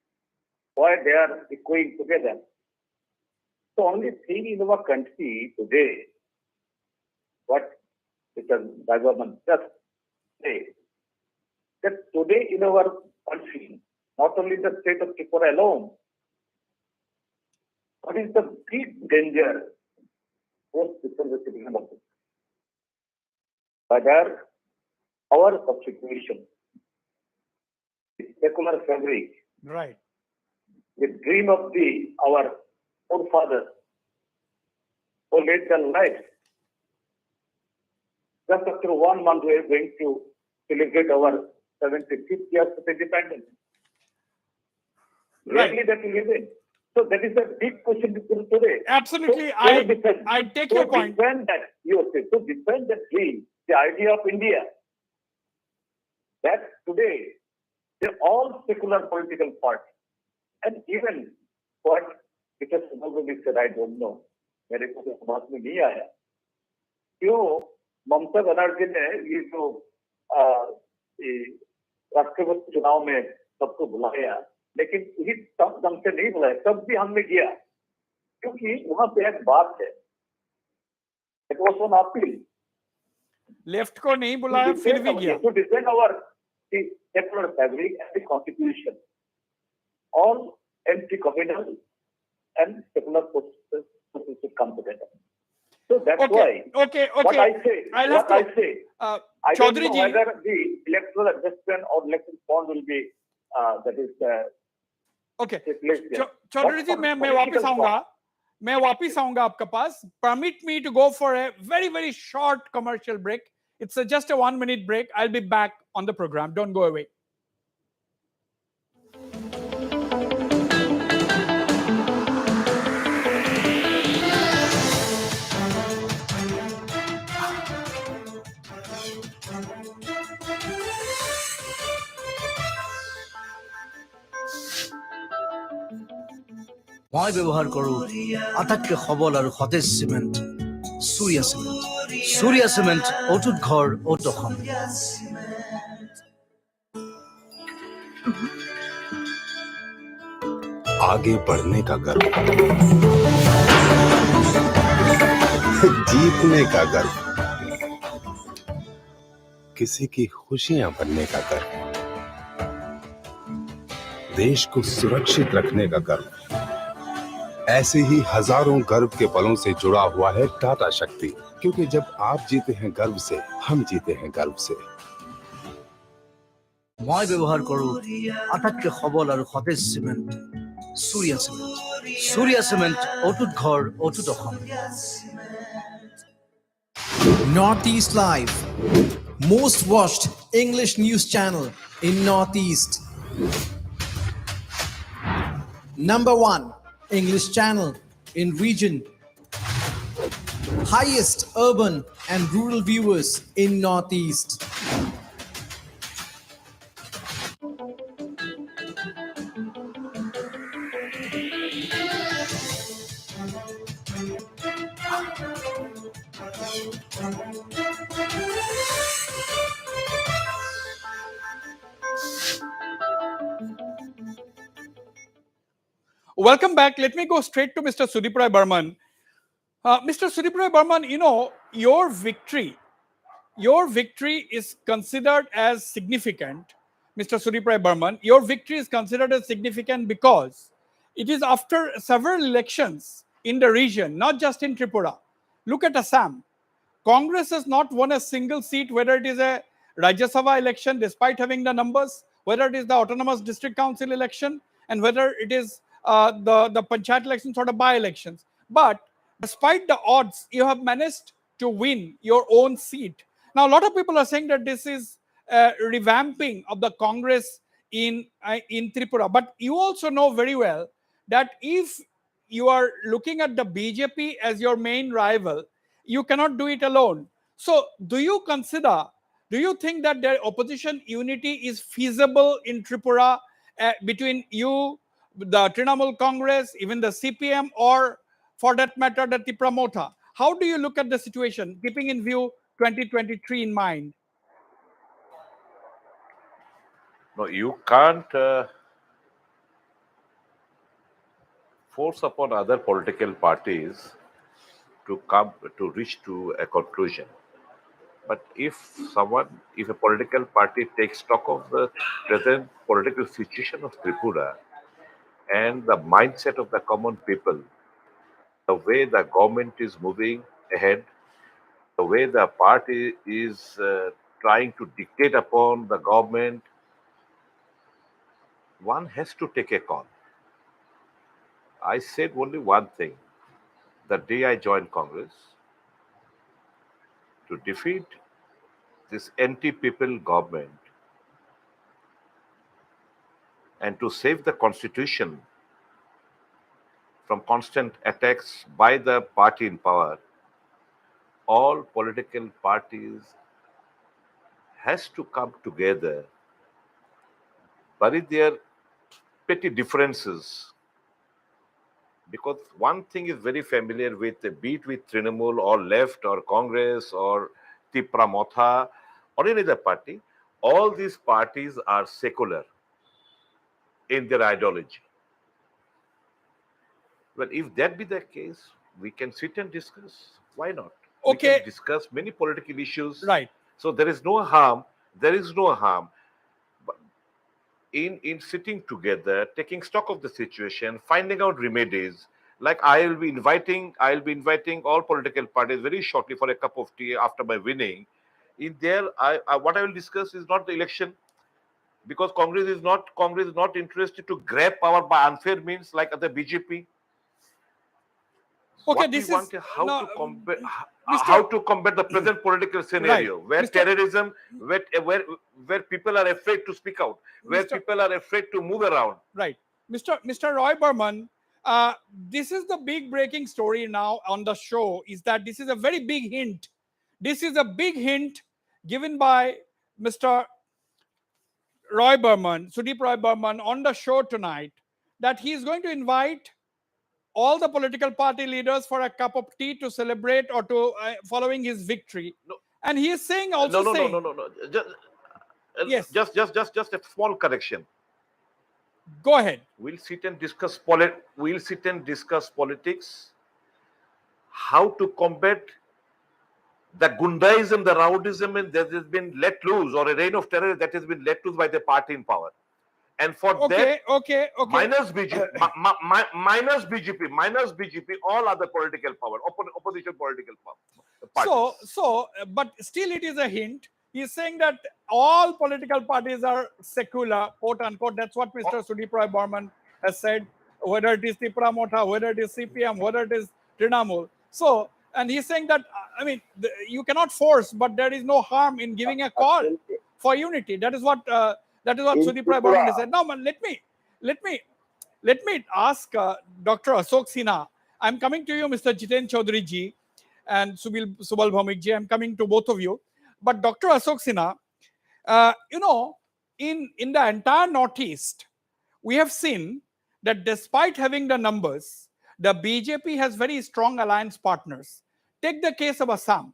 why they are echoing together. The only thing in our country today, what Mr. Raghavan just said, that today in our country, not only the state of Tripura alone, what is the big danger posed before the citizen of it? By their our substitution, the secular fabric, right, the dream of our forefathers who laid their lives. Just after 1 month, we are going to celebrate our 75th year of independence. reality that we live in. So that is the big question today. Absolutely. So, I take your point. Defend that dream, the idea of India, that today they're all secular political parties. And even what Mr. Subramanian said, I don't know. मेरे को तो समझ में नहीं आया क्यों ममता बनर्जी ने ये जो राष्ट्रपति चुनाव में सबको बुलाया लेकिन ये सब ढंग से नहीं बुलाया तब भी हमने किया क्योंकि वहां पे एक बात है it was on appeal left को नहीं बुलाया फिर भी गया to defend our secular fabric and the constitution all anti-communal and secular forces should come together. So that's why. Okay. What I say, I don't Chaudhary know ji, whether the electoral adjustment or election bond will be that is. Okay. Chaudhary ji, मैं वापिस आऊंगा आपके पास. Permit me to go for a very, very short commercial break. It's just a 1 minute break. I'll be back on the program. Don't go away. মই ব্যৱহাৰ কৰোঁ আটাইতকৈ সবল আৰু সতেজ চিমেণ্ট सूर्या सीमेंट অটুট ঘৰ অটুট অসম आगे बढ़ने का गर्व, जीतने का गर्व, किसी की खुशियां बनने का गर्व, देश को सुरक्षित रखने का गर्व। ऐसे ही हजारों गर्व के पलों से जुड़ा हुआ है टाटा शक्ति, क्योंकि जब आप जीते हैं गर्व से, हम जीते हैं गर्व से। মই ব্যৱহাৰ কৰোঁ আটাইতকৈ সবল আৰু সতেজ চিমেণ্ট सूर्या सीमेंट অটুট ঘৰ অটুট অসম Northeast Live, most watched English news channel in Northeast. Number 1 English channel in region. Highest urban and rural viewers in Northeast. Welcome back. Let me go straight to Mr. Sudeep Rai Burman. Mr. Sudeep Rai Burman, you know, your victory is considered as significant. Mr. Sudeep Rai Burman, your victory is considered as significant because it is after several elections in the region, not just in Tripura. Look at Assam. Congress has not won a single seat, whether it is a Rajya Sabha election, despite having the numbers, whether it is the Autonomous District Council election, and whether it is the Panchayat elections or the by-elections. But despite the odds, you have managed to win your own seat. Now, a lot of people are saying that this is revamping of the Congress in Tripura. But you also know very well that if you are looking at the BJP as your main rival, you cannot do it alone. So, do you think that the opposition unity is feasible in Tripura between you, the Trinamool Congress, even the CPM, or for that matter, the Tripura Motha? How do you look at the situation, keeping in view 2023 in mind? No, you can't force upon other political parties to reach to a conclusion. But if a political party takes stock of the present political situation of Tripura and the mindset of the common people, the way the government is moving ahead, the way the party is trying to dictate upon the government, one has to take a call. I said only one thing. The day I joined Congress, to defeat this anti-people government, and to save the constitution from constant attacks by the party in power, all political parties has to come together, bury their petty differences. Because one thing is very familiar with the beat with Trinamool or left or Congress or Tripura Motha or any other party, all these parties are secular in their ideology. Well, if that be the case, we can sit and discuss. Why not? We Okay, can discuss many political issues. right. So there is no harm. There is no harm in sitting together, taking stock of the situation, finding out remedies. Like I'll be inviting all political parties very shortly for a cup of tea after my winning. In there, what I will discuss is not the election, because Congress is not interested to grab power by unfair means like other BJP. Okay, What this we is want is how no, to combat Mr. how to combat the present political scenario where Mr. terrorism, where people are afraid to speak out, where Mr. people are afraid to move around. Right. Mr. Roy Burman, this is the big breaking story now on the show, is that this is a very big hint. This is a big hint given by Mr. Roy Burman, Sudeep Roy Burman, on the show tonight, that he is going to invite all the political party leaders for a cup of tea to celebrate or to following his victory. No. And he is saying also No. saying, Yes. Just a small correction. Go ahead. We'll sit and discuss politics, how to combat the gundaism, the rowdyism, and that has been let loose, or a reign of terror that has been let loose by the party in power. And for that, minus BJP, all other political power, opposition political power. But still it is a hint. He's saying that all political parties are secular, quote unquote. That's what Mr. Sudeep Roy Burman has said, whether it is Tripura Motha, whether it is CPM, whether it is Trinamool. So, and he's saying that, I mean, you cannot force, but there is no harm in giving a call for unity. That is what Sudeep Roy Burman has said. Now, man, let me ask Dr. Ashok Sinha. I'm coming to you, Mr. Jiten Chaudhary ji and Subal Bhaumik ji. I'm coming to both of you. But Dr. Ashok Sinha, in the entire Northeast, we have seen that despite having the numbers, the BJP has very strong alliance partners. Take the case of Assam.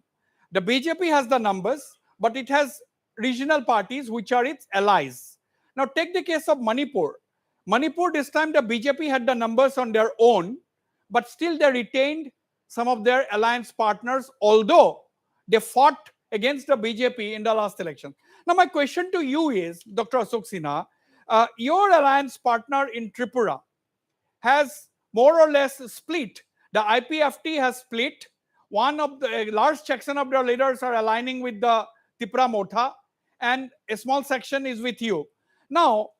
The BJP has the numbers, but it has regional parties which are its allies. Now take the case of Manipur. Manipur, this time the BJP had the numbers on their own, but still they retained some of their alliance partners, although they fought against the BJP in the last election. Now my question to you is, Dr. Ashok Sinha, your alliance partner in Tripura has more or less split. The IPFT has split. One of the large section of their leaders are aligning with the Tripura Motha, and a small section is with you. Now,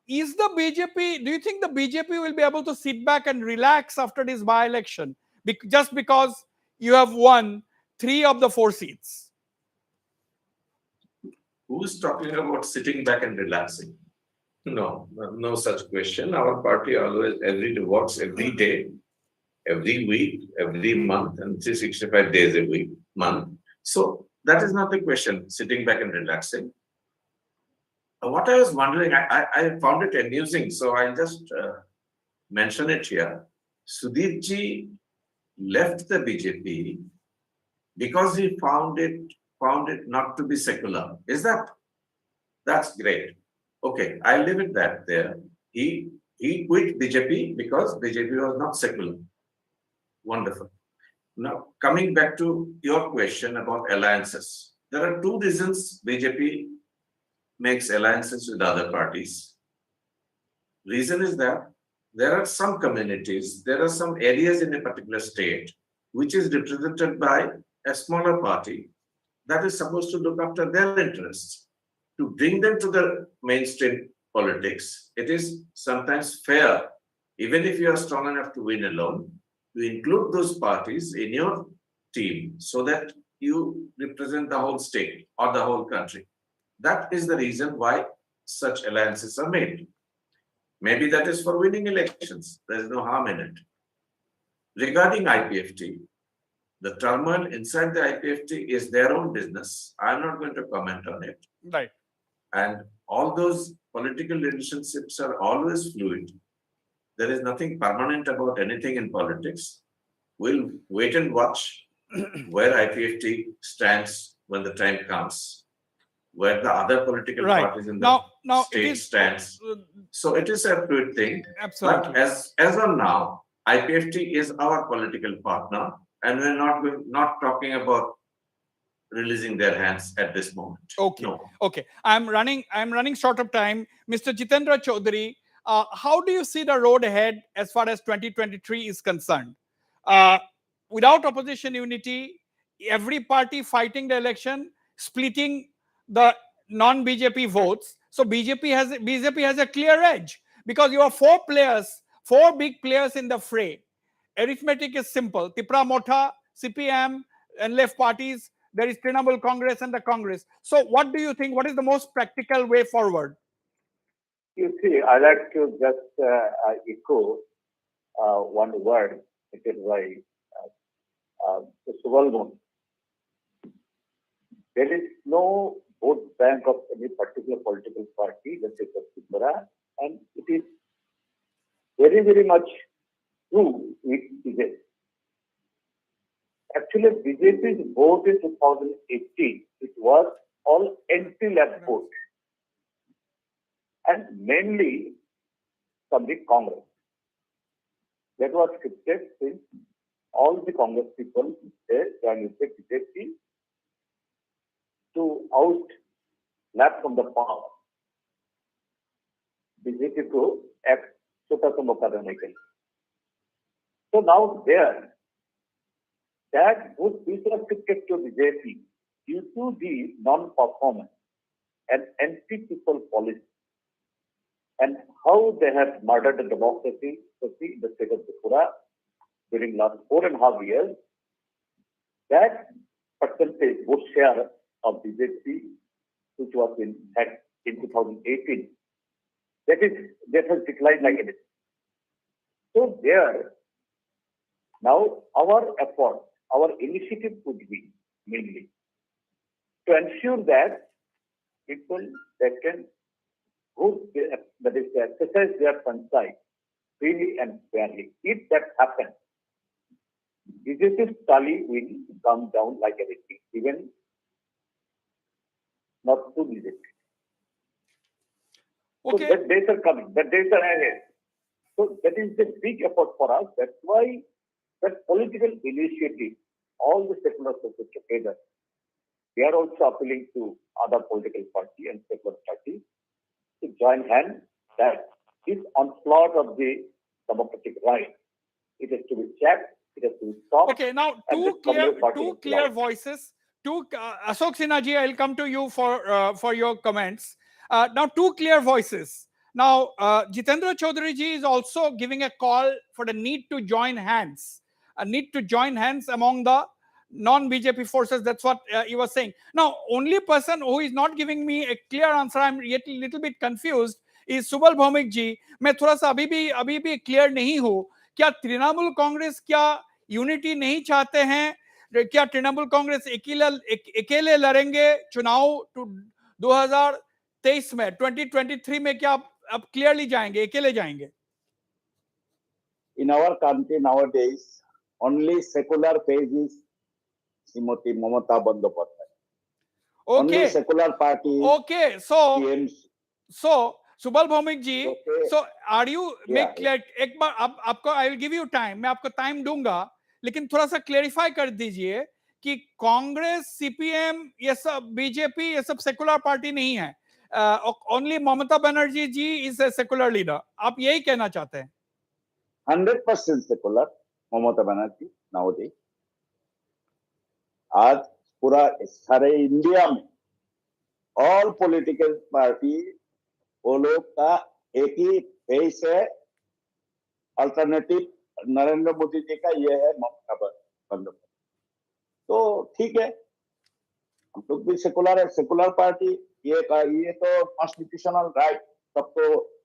is the BJP, do you think the BJP will be able to sit back and relax after this by-election just because you have won 3 of the 4 seats? Who's talking about sitting back and relaxing? No such question. Our party always works every day, every week, every month, and 365 days a month. So that is not the question, sitting back and relaxing. What I was wondering, I found it amusing, so I'll just mention it here. Sudeep ji left the BJP because he found it not to be secular. Is that? That's great. Okay, I'll leave it that there. He quit BJP because BJP was not secular. Wonderful. Now, coming back to your question about alliances. There are 2 reasons BJP makes alliances with other parties. Reason is that there are some communities, there are some areas in a particular state which is represented by a smaller party that is supposed to look after their interests. To bring them to the mainstream politics, it is sometimes fair, even if you are strong enough to win alone, to include those parties in your team so that you represent the whole state or the whole country. That is the reason why such alliances are made. Maybe that is for winning elections. There is no harm in it. Regarding IPFT, the turmoil inside the IPFT is their own business. I'm not going to comment on it. Right. And all those political relationships are always fluid. There is nothing permanent about anything in politics. We'll wait and watch where IPFT stands when the time comes, where the other political Right. parties in the Now it state is stands. So it is a fluid thing. absolutely. But as of now, IPFT is our political partner, and we're not talking about releasing their hands at this moment. Okay. No. Okay. I'm running short of time. Mr. Jitendra Chaudhary, how do you see the road ahead as far as 2023 is concerned? Without opposition unity, every party fighting the election, splitting the non-BJP votes. So BJP has a clear edge because you have four big players in the fray. Arithmetic is simple. Tripura Motha, CPM, and left parties. There is Trinamool Congress and the Congress. So what do you think? What is the most practical way forward? You see, I like to just echo one word, which is by Subalbon. There is no vote bank of any particular political party, the state of Tripura, and it is very, very much true with BJP. Actually, BJP's vote in 2018, it was all anti-left vote, and mainly from the Congress. That was scripted since all the Congress people they joined with the BJP to out left from the power. BJP को एक छोटा सा मौका देने के लिए. So now there, that would be restricted to BJP due to the non-performance and anti-people policy and how they have murdered the democracy in the state of Tripura during last 4.5 years. That percentage would share of BJP, which was in 2018, that has declined like it is. So there, now our effort, our initiative would be mainly to ensure that people that can go, that is, exercise their franchise freely and fairly. If that happens, BJP's tally will come down like anything, even not to BJP. Okay. So that days are coming, that days are ahead. So that is the big effort for us. That's why that political initiative, all the secular forces together, we are also appealing to other political parties and secular parties to join hands that this onslaught of the democratic right, it has to be checked, it has to be stopped. Okay, now two clear voices. Ashok Sinha ji, I'll come to you for your comments. Now, two clear voices. Now, Jitendra Chaudhary ji is also giving a call for the need to join hands. A need to join hands among the non-BJP forces. That's what he was saying. Now, only person who is not giving me a clear answer, I'm yet a little bit confused, is Subal Bhaumik ji. मैं थोड़ा सा अभी भी clear नहीं हूँ. क्या तृणमूल कांग्रेस क्या unity नहीं चाहते हैं? क्या तृणमूल कांग्रेस अकेले लड़ेंगे चुनाव 2023 में 2023 में क्या अब क्लियरली जाएंगे, अकेले जाएंगे? In our country nowadays, only secular phase is Srimati Mamata Bandyopadhyay. Okay. Only secular party. Okay, so Subal Bhaumik ji, okay. So are you make Yeah. clear? एक बार आपको I will give you time. मैं आपको time दूंगा, लेकिन थोड़ा सा clarify कर दीजिए कि कांग्रेस, सीपीएम, ये सब बीजेपी, ये सब सेकुलर पार्टी नहीं है. Only Mamata Banerjee ji is a secular leader. आप यही कहना चाहते हैं? 100% secular, Mamata Banerjee nowadays. आज पूरा सारे इंडिया में ऑल पॉलिटिकल पार्टी वो लोग का एक ही फेस है, अल्टरनेटिव नरेंद्र मोदी जी का ये है ममता बंदोपाध्याय. तो ठीक है, हम लोग भी सेकुलर है, सेकुलर पार्टी ये तो कॉन्स्टिट्यूशनल राइट सबको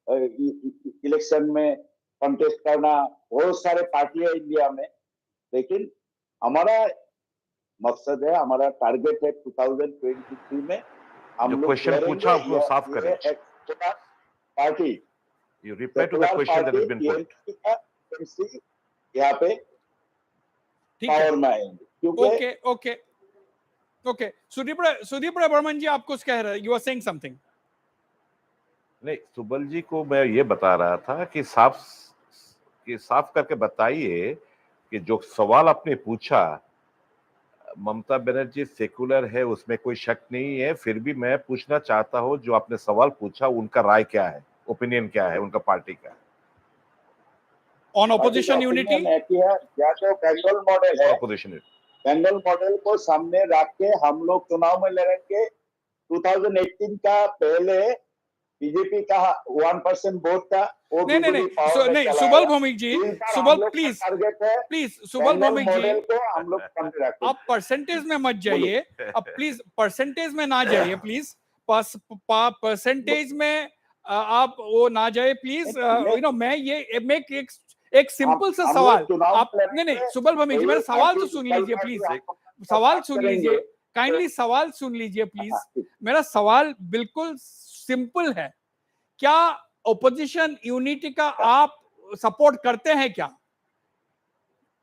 इलेक्शन में कंटेस्ट करना, बहुत सारे पार्टी है इंडिया में, लेकिन हमारा मकसद है, हमारा टारगेट है 2023 में हम जो लोग क्वेश्चन पूछा उसको साफ करें। Party You reply to the question that has been put. यहाँ पे ठीक है, पावर में आएंगे, क्योंकि okay okay okay. Sudip Barman ji, आप कुछ कह रहे हैं, यू आर सेइंग समथिंग। नहीं, सुबल जी को मैं ये बता रहा था कि साफ करके बताइए कि जो सवाल आपने पूछा, ममता बनर्जी सेकुलर है उसमें कोई शक नहीं है, फिर भी मैं पूछना चाहता हूं जो आपने सवाल पूछा उनका राय क्या है, ओपिनियन क्या है उनका पार्टी का ऑन ऑपोजिशन यूनिटी। या तो बेंगल मॉडल है, ऑपोजिशन बेंगल मॉडल को सामने रख के हम लोग चुनाव में लड़ेंगे। 2018 का पहले बीजेपी का 1% वोट था, वो नहीं नहीं नहीं नहीं, सुबल भौमिक जी, सुबल प्लीज प्लीज, सुबल भौमिक जी, हम लोग सामने रखें। आप परसेंटेज में मत जाइए, अब प्लीज परसेंटेज में ना जाइए प्लीज, परसेंटेज में आप वो ना जाए प्लीज। यू नो, मैं ये एक सिंपल सा सवाल आप, नहीं सुबल भौमिक जी, मेरा सवाल तो सुन लीजिए प्लीज, सवाल सुन लीजिए, काइंडली सवाल सुन लीजिए प्लीज। मेरा सवाल बिल्कुल सिंपल है, क्या ओपोजिशन यूनिटी का आप सपोर्ट करते हैं क्या?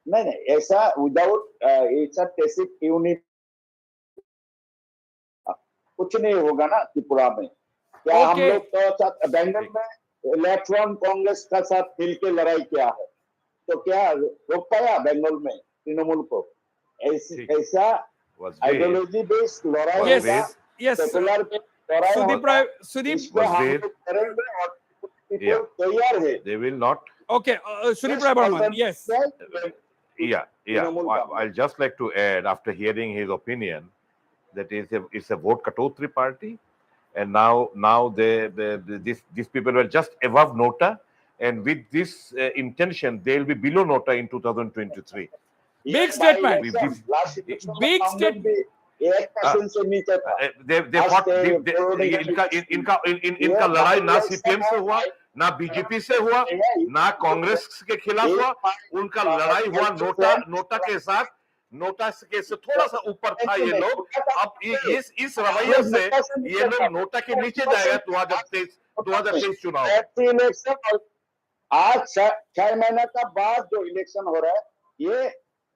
नहीं, ऐसा विदाउट ऐसा टेसिक यूनिट कुछ नहीं होगा ना त्रिपुरा में। क्या हम लोग तो बेंगल में इलेक्ट्रॉन कांग्रेस का साथ मिलकर लड़ाई किया है, तो क्या रोक पाया बेंगल में तृणमूल को? ऐसा आइडियोलॉजी बेस्ड लड़ाई तैयार है। They will not. Okay, Sudeep Rai Burman, yes. Yeah. I'll just like to add, after hearing his opinion, that it's a vote katotri party, and now these people were just above nota, and with this intention they will be below nota in 2023. Big statement. Big statement. इनका लड़ाई ना CPM से हुआ, ना BJP से हुआ, ना कांग्रेस के खिलाफ हुआ, उनका लड़ाई हुआ नोटा के साथ। नोटा के से थोड़ा सा ऊपर था ये लोग, अब इस रवैये से ये लोग नोटा के नीचे जाएगा 2023 चुनाव। आज 6 महीने का बाद जो इलेक्शन हो रहा है, ये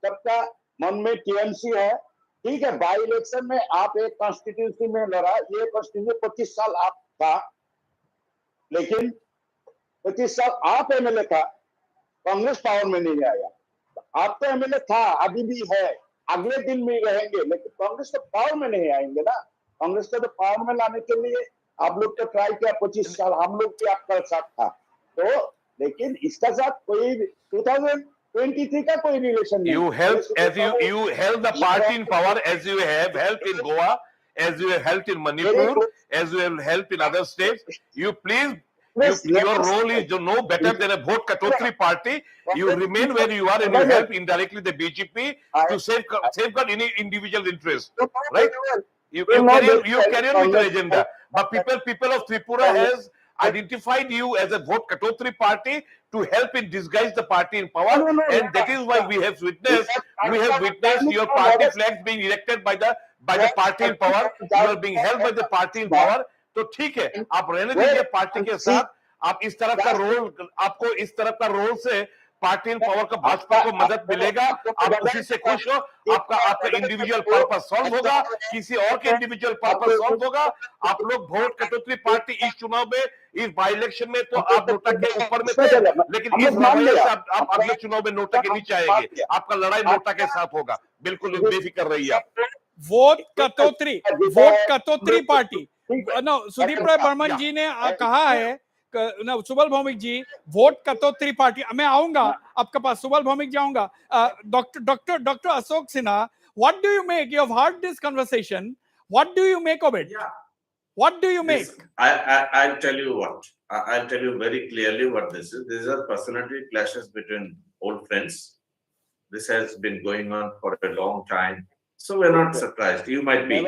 सबका मन में टीएमसी है, ठीक है। बाई इलेक्शन में आप एक कॉन्स्टिट्यूंसी में लड़ा, ये कॉन्स्टिट्यूंसी 25 साल आप था, लेकिन 25 साल आप एमएलए था, कांग्रेस पावर में नहीं आया। आप तो एमएलए था, अभी भी है, अगले दिन में रहेंगे, लेकिन कांग्रेस तो पावर में नहीं आएंगे ना। कांग्रेस को तो पावर में लाने के लिए आप लोग तो ट्राई किया 25 साल, हम लोग भी आपका साथ था, तो लेकिन इसका साथ कोई 2023 का कोई रिलेशन नहीं। You held the party in power as you have helped in Goa, as you have helped in Manipur, as you have helped in other states. You please, your role is no better than a vote katotri party. You remain where you are and you help indirectly the BJP to safeguard any individual interest, right? You carry on with your agenda, but people of Tripura has identified you as a vote katotri party to help in disguise the party in power, and that is why we have witnessed your party flags being erected by the party in power. You are being held by the party in power. तो ठीक है, आप रहने दीजिए party के साथ। आप इस तरफ का रोल, आपको इस तरफ का रोल से पार्टी इन पावर का भाजपा को मदद मिलेगा, आप उसी से खुश हो। आपका इंडिविजुअल पर्पस सॉल्व होगा, किसी और के इंडिविजुअल पर्पस सॉल्व होगा। आप लोग वोट कटौती पार्टी इस चुनाव में, इस बाई इलेक्शन में तो आप नोटा के ऊपर में थे, लेकिन इस रवैये से आप अगले चुनाव में नोटा के नीचे आएंगे। आपका लड़ाई नोटा के साथ होगा, बिल्कुल बेफिक्र रहिए आप। वोट कटौती पार्टी। सुदीप राय बर्मन जी ने कहा है, सुबल भौमिक जी, वोट कटौती पार्टी। मैं आऊंगा आपके पास, सुबल भौमिक जी आऊंगा। Doctor Ashok Sinha, what do you make? You have heard this conversation. What do you make of it? Yeah. What do you make? I'll tell you what. I'll tell you very clearly what this is. These are personality clashes between old friends. This has been going on for a long time. So we're not surprised. You might be.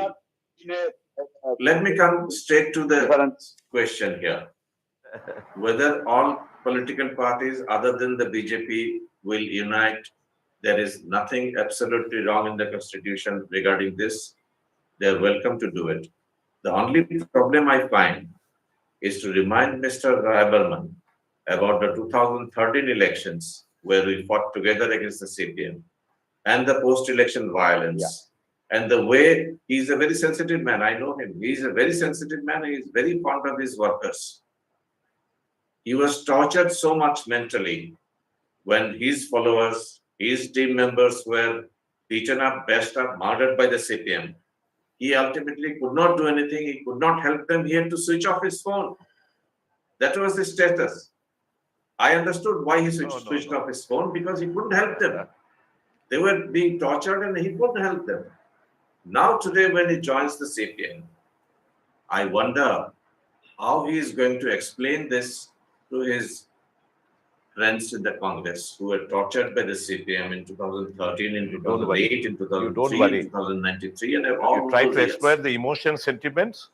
Let me come straight to the question here. whether all political parties other than the BJP will unite. There is nothing absolutely wrong in the constitution regarding this. They are welcome to do it. The only problem I find is to remind Mr. Raberman about the 2013 elections where we fought together against the CPM and the post-election violence. And the way he's a very sensitive man, I know him. He's a very sensitive man. He is very fond of his workers. He was tortured so much mentally when his followers, his team members were beaten up, bashed up, murdered by the CPM. He ultimately could not do anything. He could not help them. He had to switch off his phone. That was his status. I understood why he switched off his phone, because he couldn't help them. They were being tortured and he couldn't help them. Now today when he joins the CPM, I wonder how he is going to explain this to his friends in the Congress who were tortured by the CPM in 2013, in 2008, in 2003, in 2093, and all You try those to years. express the emotion, sentiments,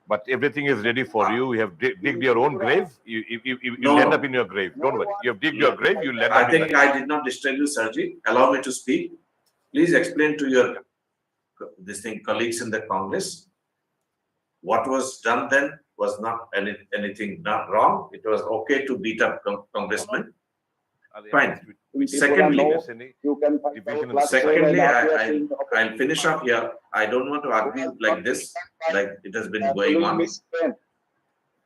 but everything is ready for you. You have digged your own grave. You'll end up in your grave. Don't worry. You have digged your grave. You'll end up I think I did not disturb you, Sarji. Allow me to speak. Please explain to your colleagues in the Congress what was done then was not anything not wrong. It was okay to beat up congressmen. Fine. Secondly, I'll finish up here. I don't want to argue like this, like it has been going on.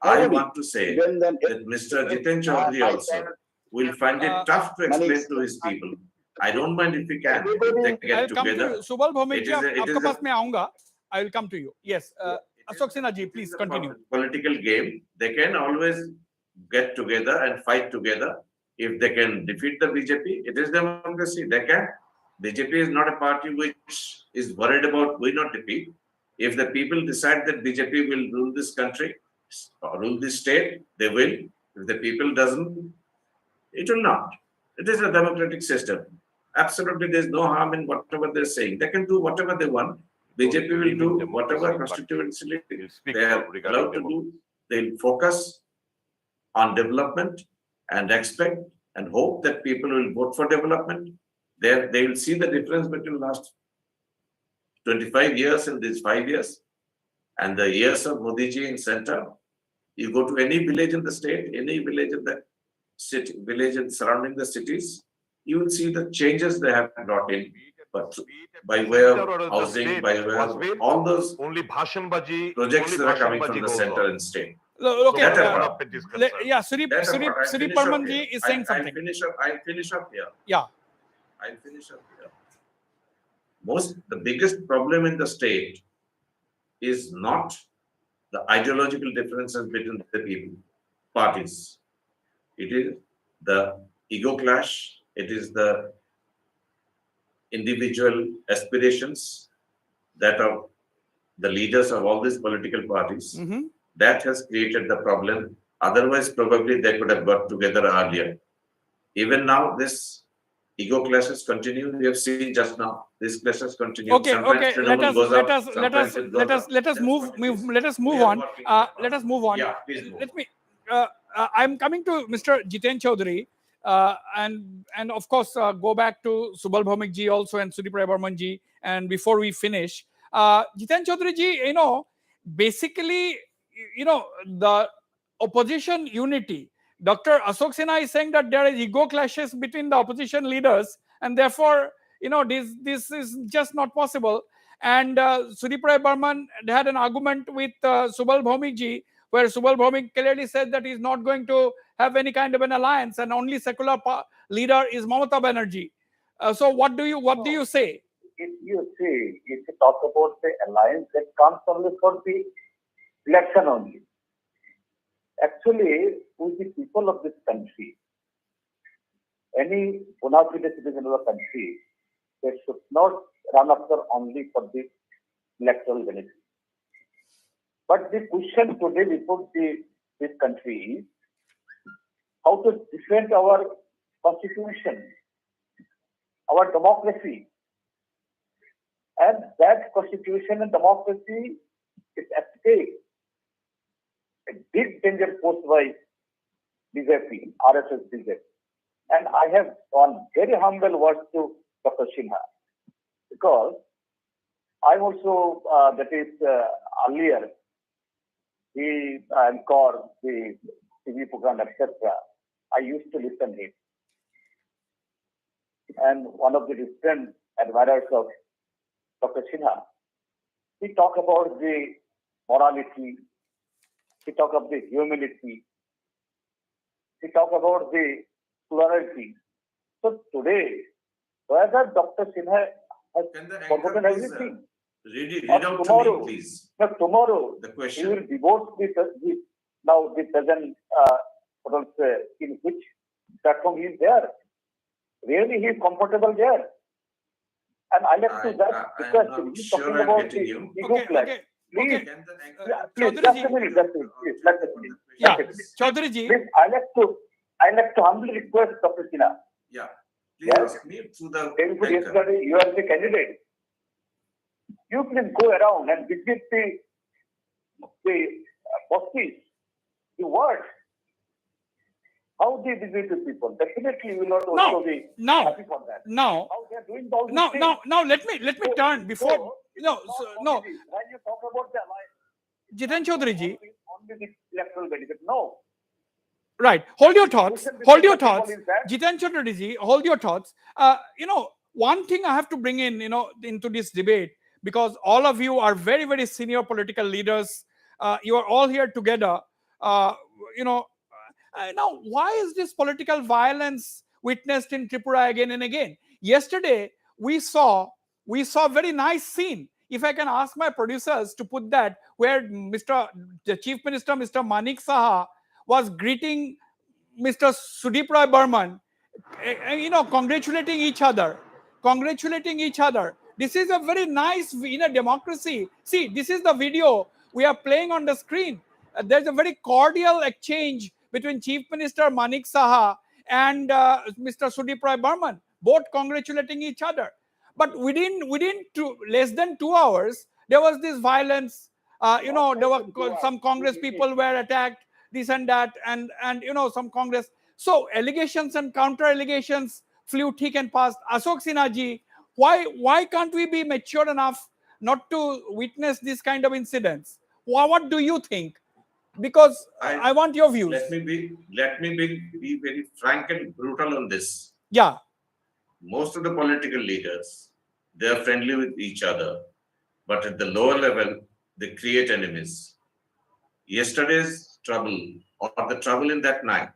I want to say that Mr. Jiten Chaudhary also will find it tough to explain to his people. I don't mind if we can. If they get together. Subal Bhaumik ji, आपके पास मैं आऊँगा. I will come to you. Yes, Ashok Sinha ji, please continue. Political game. They can always get together and fight together. If they can defeat the BJP, it is democracy. They can. BJP is not a party which is worried about we not defeat. If the people decide that BJP will rule this country, rule this state, they will. If the people doesn't, it will not. It is a democratic system. Absolutely, there is no harm in whatever they're saying. They can do whatever they want. BJP will do whatever constitutionally they are allowed to do. They'll focus on development and expect and hope that people will vote for development. They will see the difference between last 25 years and these 5 years and the years of Modi ji in center. You go to any village in the state, any village in the city, village and surrounding the cities, you will see the changes they have brought in. But by way of housing, by way of all those projects that are coming from the center and state. Okay, yeah, Sri Parman ji is saying something. I'll finish up here. Yeah. I'll finish up here. The biggest problem in the state is not the ideological differences between the people, parties. It is the ego clash. It is the individual aspirations that are the leaders of all these political parties. That has created the problem. Otherwise, probably they could have got together earlier. Even now, this ego clashes continue. We have seen just now. These clashes continue. Okay. Let us move on. Let us move on. Yeah, please move. Let me. I'm coming to Mr. Jiten Chaudhary, and of course go back to Subal Bhaumik ji also and Tripura Barman ji. And before we finish, Jiten Chaudhary ji, basically, the opposition unity. Dr. Ashok Sinha is saying that there is ego clashes between the opposition leaders, and therefore, this is just not possible. And Tripura Barman had an argument with Subal Bhaumik ji, where Subal Bhaumik clearly said that he's not going to have any kind of an alliance, and only secular leader is Mamata Banerjee. So what do you say? If you talk about the alliance, that comes only for the election only. Actually, with the people of this country, any bona fide citizen of the country, they should not run after only for the electoral benefit. But the question today before this country is how to defend our constitution, our democracy. And that constitution and democracy is at stake. a big danger posed by BJP, RSS BJP. And I have one very humble words to Dr. Sinha, because I'm also, earlier, he anchored the TV program, etc. I used to listen to him. And one of the distant admirers of Dr. Sinha, he talked about the morality, he talked about the humility, he talked about the plurality. So today, whether Dr. Sinha has Can the anchor forgotten please, everything, read or out to tomorrow, me, please, now tomorrow, the he question. will devote the present, in which platform he is there. Really, he is comfortable there. And I like to that I'm because not he's sure talking I'm about getting the you. ego Okay, clash. okay, Please, okay. Can the anchor yeah, please, Chaudhary just ji. a minute, please, let us finish. Yeah, Let us finish. Chaudhary ji. Please, I like to humbly request Dr. Sinha. Yeah, please Yes. ask me through the Day before anchor. yesterday, you are the candidate. You please go around and visit the posties, the words. How they visit the people. Definitely, you will not also be happy for that. Now, How they are doing all these things. now, let me So- turn before. so it No, is not so, only no, when you talk about the alliance, Jiten Chaudhary ji. only the electoral benefit. No. Right. Hold your thoughts. Question Hold your between the thoughts. people is that- Jiten Chaudhary ji, hold your thoughts. One thing I have to bring in, into this debate, because all of you are very, very senior political leaders. You are all here together. Uh, now, why is this political violence witnessed in Tripura again and again? Yesterday, we saw a very nice scene. If I can ask my producers to put that, where the Chief Minister, Mr. Manik Saha, was greeting Mr. Sudip Roy Burman, congratulating each other. This is a very nice in a democracy. See, this is the video we are playing on the screen. There's a very cordial exchange between Chief Minister Manik Saha and Mr. Sudip Roy Burman, both congratulating each other. But within less than 2 hours, there was this violence. There were some Congress people were attacked, this and that, and some Congress. So allegations and counter allegations flew thick and fast. Ashok Sinha ji, why can't we be mature enough not to witness this kind of incidents? What do you think? Because I want your views. Let me be very frank and brutal on this. Yeah. Most of the political leaders, they are friendly with each other, but at the lower level, they create enemies. Yesterday's trouble, or the trouble in that night,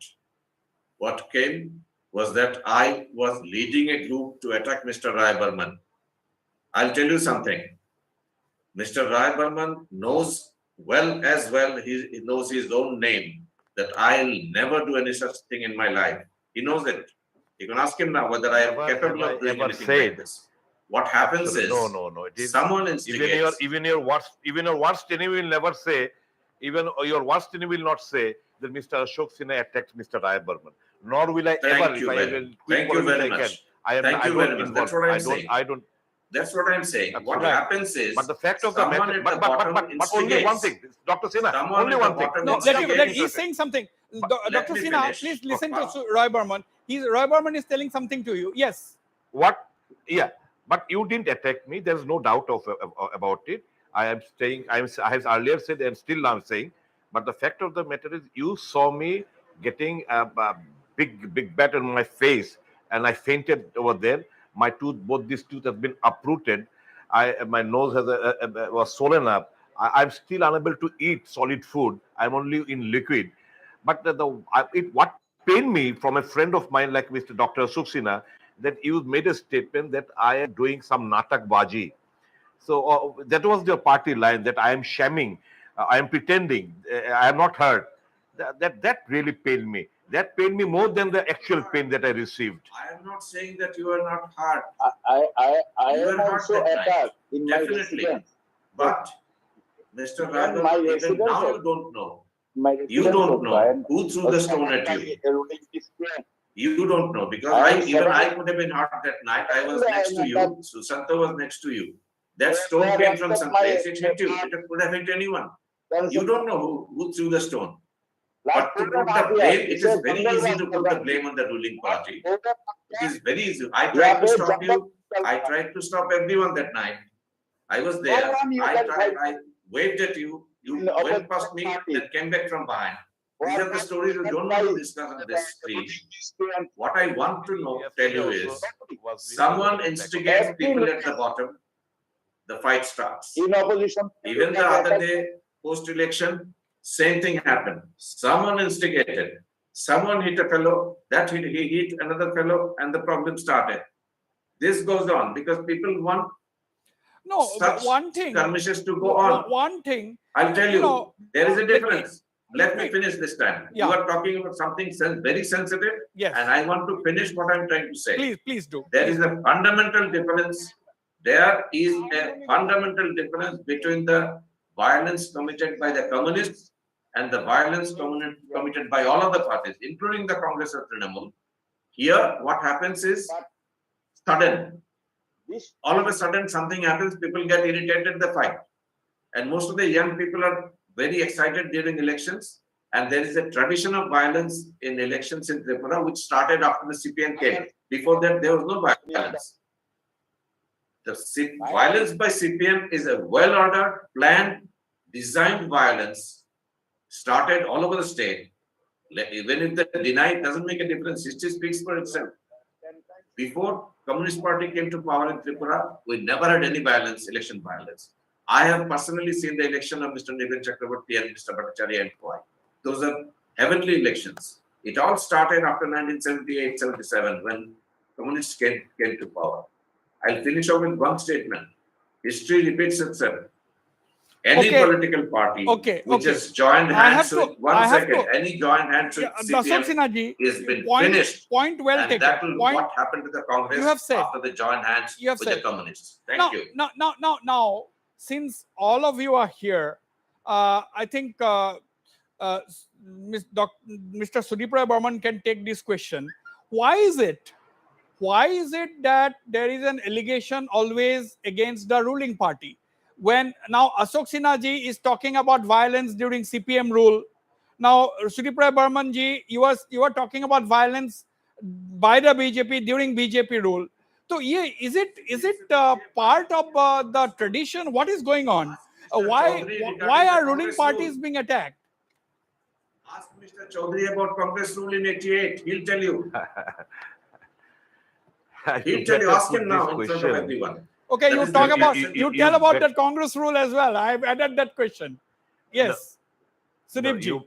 what came was that I was leading a group to attack Mr. Rai Burman. I'll tell you something. Mr. Rai Burman knows he knows his own name, that I'll never do any such thing in my life. He knows it. You can ask him now whether I am capable of doing anything like this. What happens is, no. It is someone instigates. even your worst enemy will never say, even your worst enemy will not say that Mr. Ashok Sinha attacked Mr. Rai Burman. Nor will I ever, if I will quit politics, I can. That's what I'm saying. I don't. That's what I'm saying. That's What right. happens is, But the fact of the someone matter, at the bottom but only one instigates. thing, Dr. Sinha, Someone only at the one thing. bottom No, instigates. he's saying something. let Dr. me Sinha, finish. please listen Okay. to Roy Burman. Roy Burman is telling something to you. Yes. What? Yeah, but you didn't attack me. There's no doubt about it. I have earlier said, and still I'm saying. But the fact of the matter is, you saw me getting a big bat on my face, and I fainted over there. My both these teeth have been uprooted. My nose was swollen up. I'm still unable to eat solid food. I'm only in liquid. But what pained me from a friend of mine like Mr. Dr. Ashok Sinha, that you made a statement that I am doing some natak baji. So that was your party line, that I am shamming, I am pretending, I am not hurt. That really pained me. That pained me more than the actual pain that I received. I am not saying that you are not hurt. I You am were hurt also that night. attacked in my Definitely. residence. But Mr. And Radha, my even residence now also- you don't know. My You residence don't also, know I am who threw the stone at you. eroding this plan. You don't know, because I am I surrounded- could have been hurt that night. I was Yeah, next to yeah, you. Susanta was next to you. That Yeah, stone yeah, came from that's some my- place. It hit you. It could have hit anyone. You don't know who threw the stone. Last But to 4.5 put the years, blame, it this is is very jungle easy was to put the Kalgan. blame on the ruling party. 4.5 It is very easy. I Yeah, tried to they stop jumped you. up. I tried to stop everyone that night. I was No there. one you I can tried. fight. I waved at you. You In the went opposition past me, party. then came back from behind. These are the What stories you don't want to discuss on this field. What I want to know, tell you is, someone instigates people at the bottom, the fight starts. In opposition. Even the other day, post-election, same thing happened. Someone instigated. Someone hit a fellow, he hit another fellow, and the problem started. This goes on because people want No, such one thing. skirmishes to go on. One thing. I'll tell you, know, there is a let me- difference. Let me me- finish this time. Yeah. You are talking about something very sensitive, Yes. and I want to finish what I'm trying to say. Please do. There is a fundamental difference. There is a fundamental difference between the violence committed by the communists and the violence committed by all other parties, including the Congress of Trinamool. Here, what happens is sudden. All of a sudden, something happens, people get irritated, they fight. And most of the young people are very excited during elections. And there is a tradition of violence in elections in Tripura, which started after the CPM came. Before that, there was no violence. The violence by CPM is a well-ordered, planned, designed violence started all over the state. Even if they deny, it doesn't make a difference. History speaks for itself. Before Communist Party came to power in Tripura, we never had any violence, election violence. I have personally seen the election of Mr. Nivin Chakraborty and Mr. Bhattacharya and Koi. Those are heavenly elections. It all started after 1978-77 when communists came to power. I'll finish off with one statement. History repeats itself. Any political party which has joined hands with any joint hands with CPM has been finished. Point well and taken. that will what happened to the Congress after the joint hands with the communists. Thank you. Now, since all of you are here, I think Mr. Sudipra Burman can take this question. Why is it that there is an allegation always against the ruling party? When now Ashok Sinha ji is talking about violence during CPM rule, now Sudipra Burman ji, you are talking about violence by the BJP during BJP rule. So yeah, is it part of the tradition? What is going on? Why are ruling parties being attacked? Ask Mr. Chaudhary about Congress rule in 88. He'll tell you. He'll tell you. Ask him now in front of everyone. Okay, you talk about you tell about that Congress rule as well. I've added that question. Yes, Sudeep ji.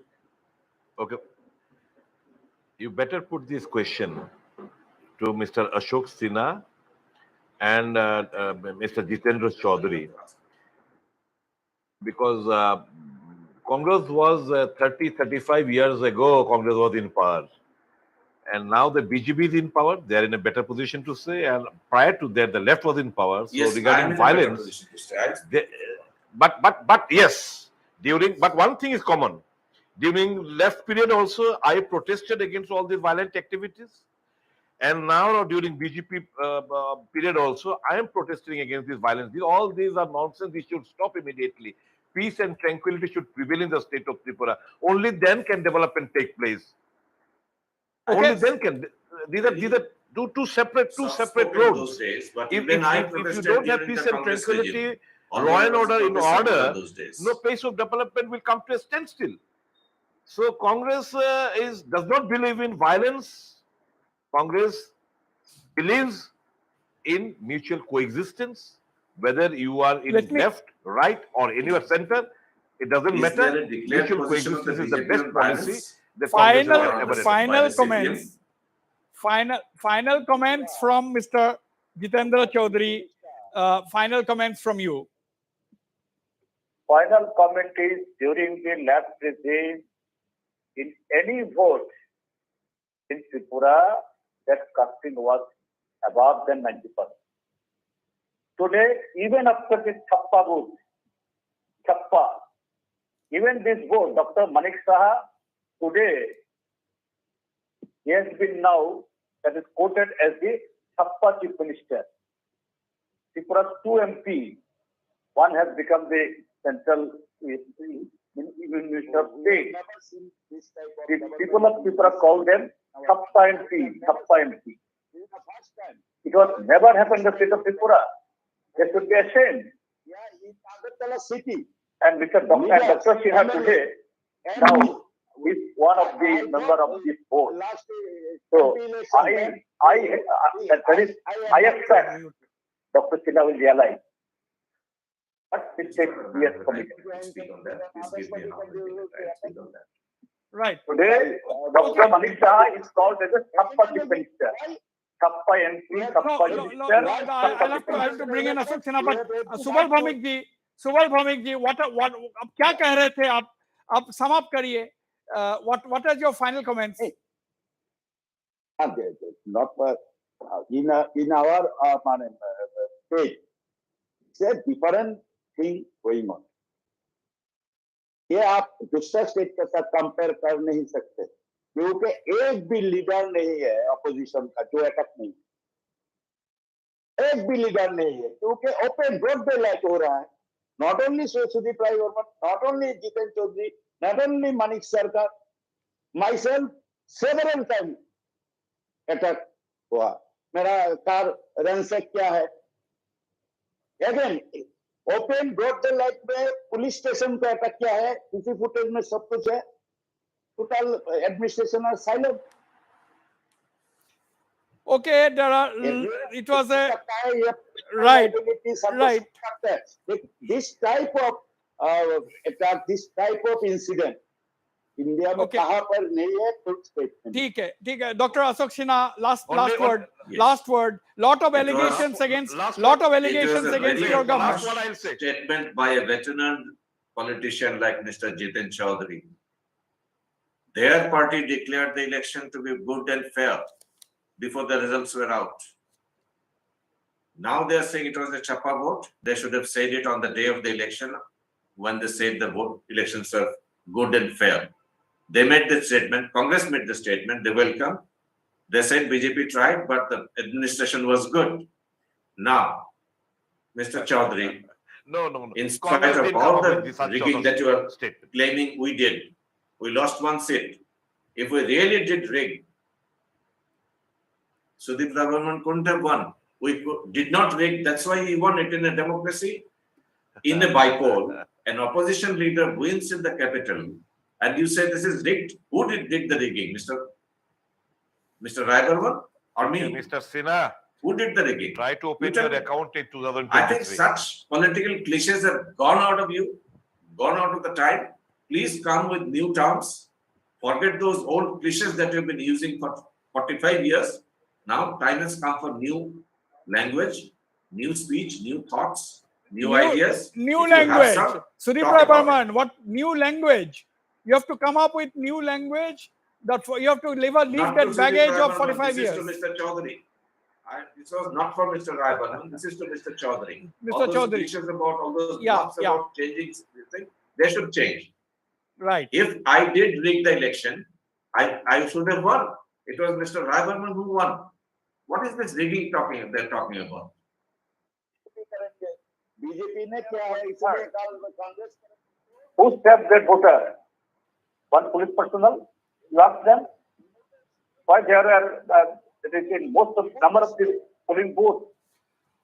Okay, you better put this question to Mr. Ashok Sinha and Mr. Jitendra Chaudhary, because Congress was 35 years ago, Congress was in power. And now the BJP is in power. They are in a better position to say. And prior to that, the left was in power. So yes, regarding violence, but one thing is common. During left period also, I protested against all these violent activities. And now during BJP period also, I am protesting against this violence. All these are nonsense. These should stop immediately. Peace and tranquility should prevail in the state of Tripura. Only then can development take place. Okay. Only then can these are two separate roads. Days, but if you don't have peace and tranquility, law and order in order, no pace of development will come to a standstill. So Congress does not believe in violence. Congress believes in mutual coexistence. Whether you are in left, right, or anywhere center, it doesn't matter. Mutual coexistence is the best policy. Final comments from Mr. Jitendra Chaudhary. Final comments from you. Final comment is during the last regime, in any vote in Tripura, that casting was above than 90%. Today, even after this Chappa vote, even this vote, Dr. Manik Saha, today, he has been now, that is quoted as the Chappa Chief Minister. Tripura's 2 MP, one has become the central Minister of State. The people of Tripura called them Thappa MP, Thappa MP. It was never happened in the state of Tripura. They should be ashamed. in Agartala city. And Mr. Dr. Sinha today, now is one of the member of this board. So I expect Dr. Sinha will realize what mistake he has committed. Speak on that. Please give me an opportunity to speak on that. Right. Today, Dr. Manish Shah is called as a Thappa Chief Minister. Thappa MP, Thappa Minister. I have to bring in Ashok Sinha, but Subal Bhaumik ji, what अब क्या कह रहे थे आप समाप्त करिए. What are your final comments? Not in our state, it's a different thing going on. ये आप दूसरा स्टेट के साथ कंपेयर कर नहीं सकते क्योंकि एक भी लीडर नहीं है अपोजिशन का जो अटक नहीं, एक भी लीडर नहीं है क्योंकि ओपन ब्रॉड डे लाइट हो रहा है. Not only Sudip Roy Varma, not only Jitendra Chaudhary, not only Manish Sarkar, myself several time attack हुआ. मेरा कार रनसेक क्या है again open broad daylight में पुलिस स्टेशन पे अटैक किया है. सीसी फुटेज में सब कुछ है. Total administration are silent. Okay, there are. It was a right. This type of attack, this type of incident, India में कहां पर नहीं है. ठीक है. Dr. Ashok Sinha, last word. Lot of allegations against your government. Statement by a veteran politician like Mr. Jitin Chaudhary. Their party declared the election to be good and fair before the results were out. Now they are saying it was a chappa vote. They should have said it on the day of the election when they said the elections were good and fair. They made the statement. Congress made the statement. They welcome. They said BJP tried, but the administration was good. Now, Mr. Chaudhary, No. in spite of all the rigging that you are claiming we did, we lost one seat. If we really did rig, Sudeep Raman couldn't have won. We did not rig. That's why he won it in a democracy. In a bypoll, an opposition leader wins in the capital, and you say this is rigged. Who did the rigging, Mr. Raibarman or me? Mr. Sinha, Who did the rigging? try to open your account in 2023. I think such political cliches have gone out of you, gone out of the time. Please come with new terms. Forget those old cliches that you've been using for 45 years. Now time has come for new language, new speech, new thoughts, new ideas. New language. Sudeep Rabarman, what new language? You have to come up with new language. You have to leave that baggage of 45 years. This is to Mr. Chaudhary. This was not for Mr. Raibarman. This is to Mr. Chaudhary. Mr. All those Chaudhary. cliches about all those talks about changing things, they should change. Right. If I did rig the election, I should have won. It was Mr. Raibarman who won. What is this rigging they're talking about? BJP ने क्या है इसलिए Congress Who stabbed that voter? One police personnel? You ask them? Why there are in most of number of the polling booths?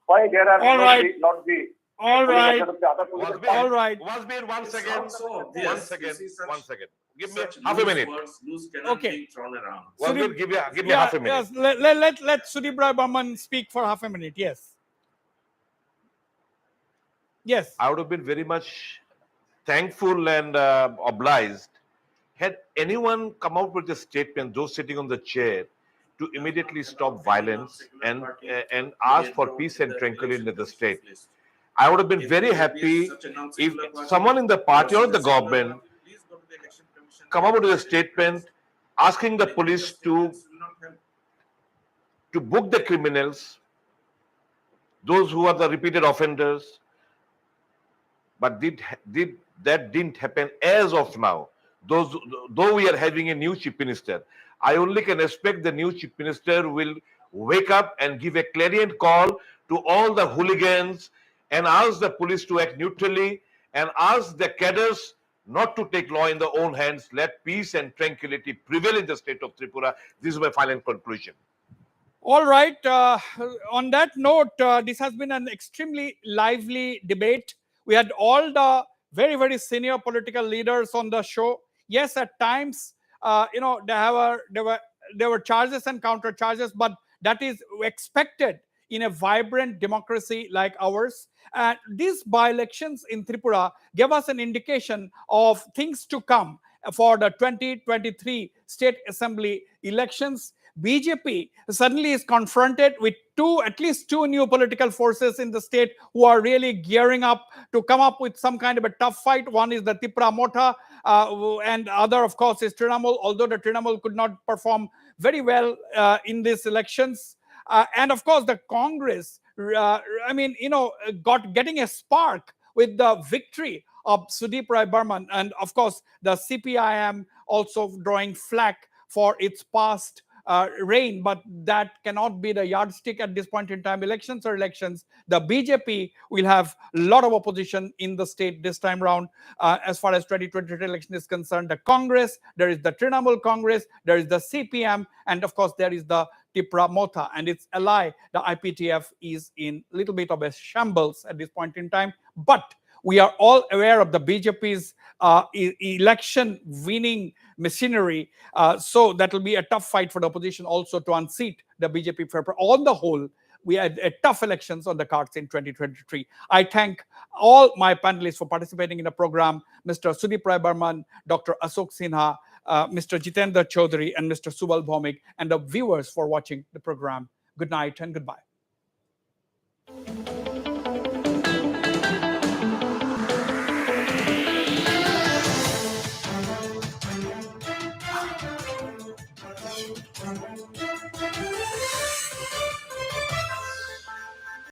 Why there are All right. not the All right. All right. Wasbir, one It's second. also One obvious. second. You see such- One second. Give me Such half a loose minute. words, loose cannot Okay. be thrown around. Wasbir, give me Yeah, half a minute. yes. Let Sudeep Rabarman speak for half a minute. Yes. Yes. I would have been very much thankful and obliged had anyone come out with a statement, those sitting on the chair, to immediately stop violence and ask for peace and tranquility in the state. I would have been very happy if someone in the party or the government come up with a statement asking the police to book the criminals, those who are the repeated offenders. But that didn't happen as of now. Though we are having a new chief minister, I only can expect the new chief minister will wake up and give a clarion call to all the hooligans and ask the police to act neutrally and ask the cadres not to take law in their own hands. Let peace and tranquility prevail in the state of Tripura. This is my final conclusion. All right. On that note, this has been an extremely lively debate. We had all the very, very senior political leaders on the show. Yes, at times, there were charges and counter charges, but that is expected in a vibrant democracy like ours. And these by-elections in Tripura gave us an indication of things to come for the 2023 State Assembly elections. BJP suddenly is confronted with at least two new political forces in the state who are really gearing up to come up with some kind of a tough fight. One is the Tripura Motha, and other, of course, is Trinamool, although the Trinamool could not perform very well in these elections. And of course, the Congress, getting a spark with the victory of Sudeep Rai Burman. And of course, the CPIM also drawing flack for its past reign, but that cannot be the yardstick at this point in time. Elections are elections. The BJP will have a lot of opposition in the state this time round. As far as 2023 election is concerned, the Congress, there is the Trinamool Congress, there is the CPM, and of course there is the Tripura Motha and its ally, the IPTF, is in a little bit of a shambles at this point in time. But we are all aware of the BJP's election winning machinery. So that will be a tough fight for the opposition also to unseat the BJP. On the whole, we had a tough elections on the cards in 2023. I thank all my panelists for participating in the program, Mr. Sudeep Rai Burman, Dr. Ashok Sinha, Mr. Jitendra Chaudhary, and Mr. Subal Bhaumik, and the viewers for watching the program. Good night and goodbye.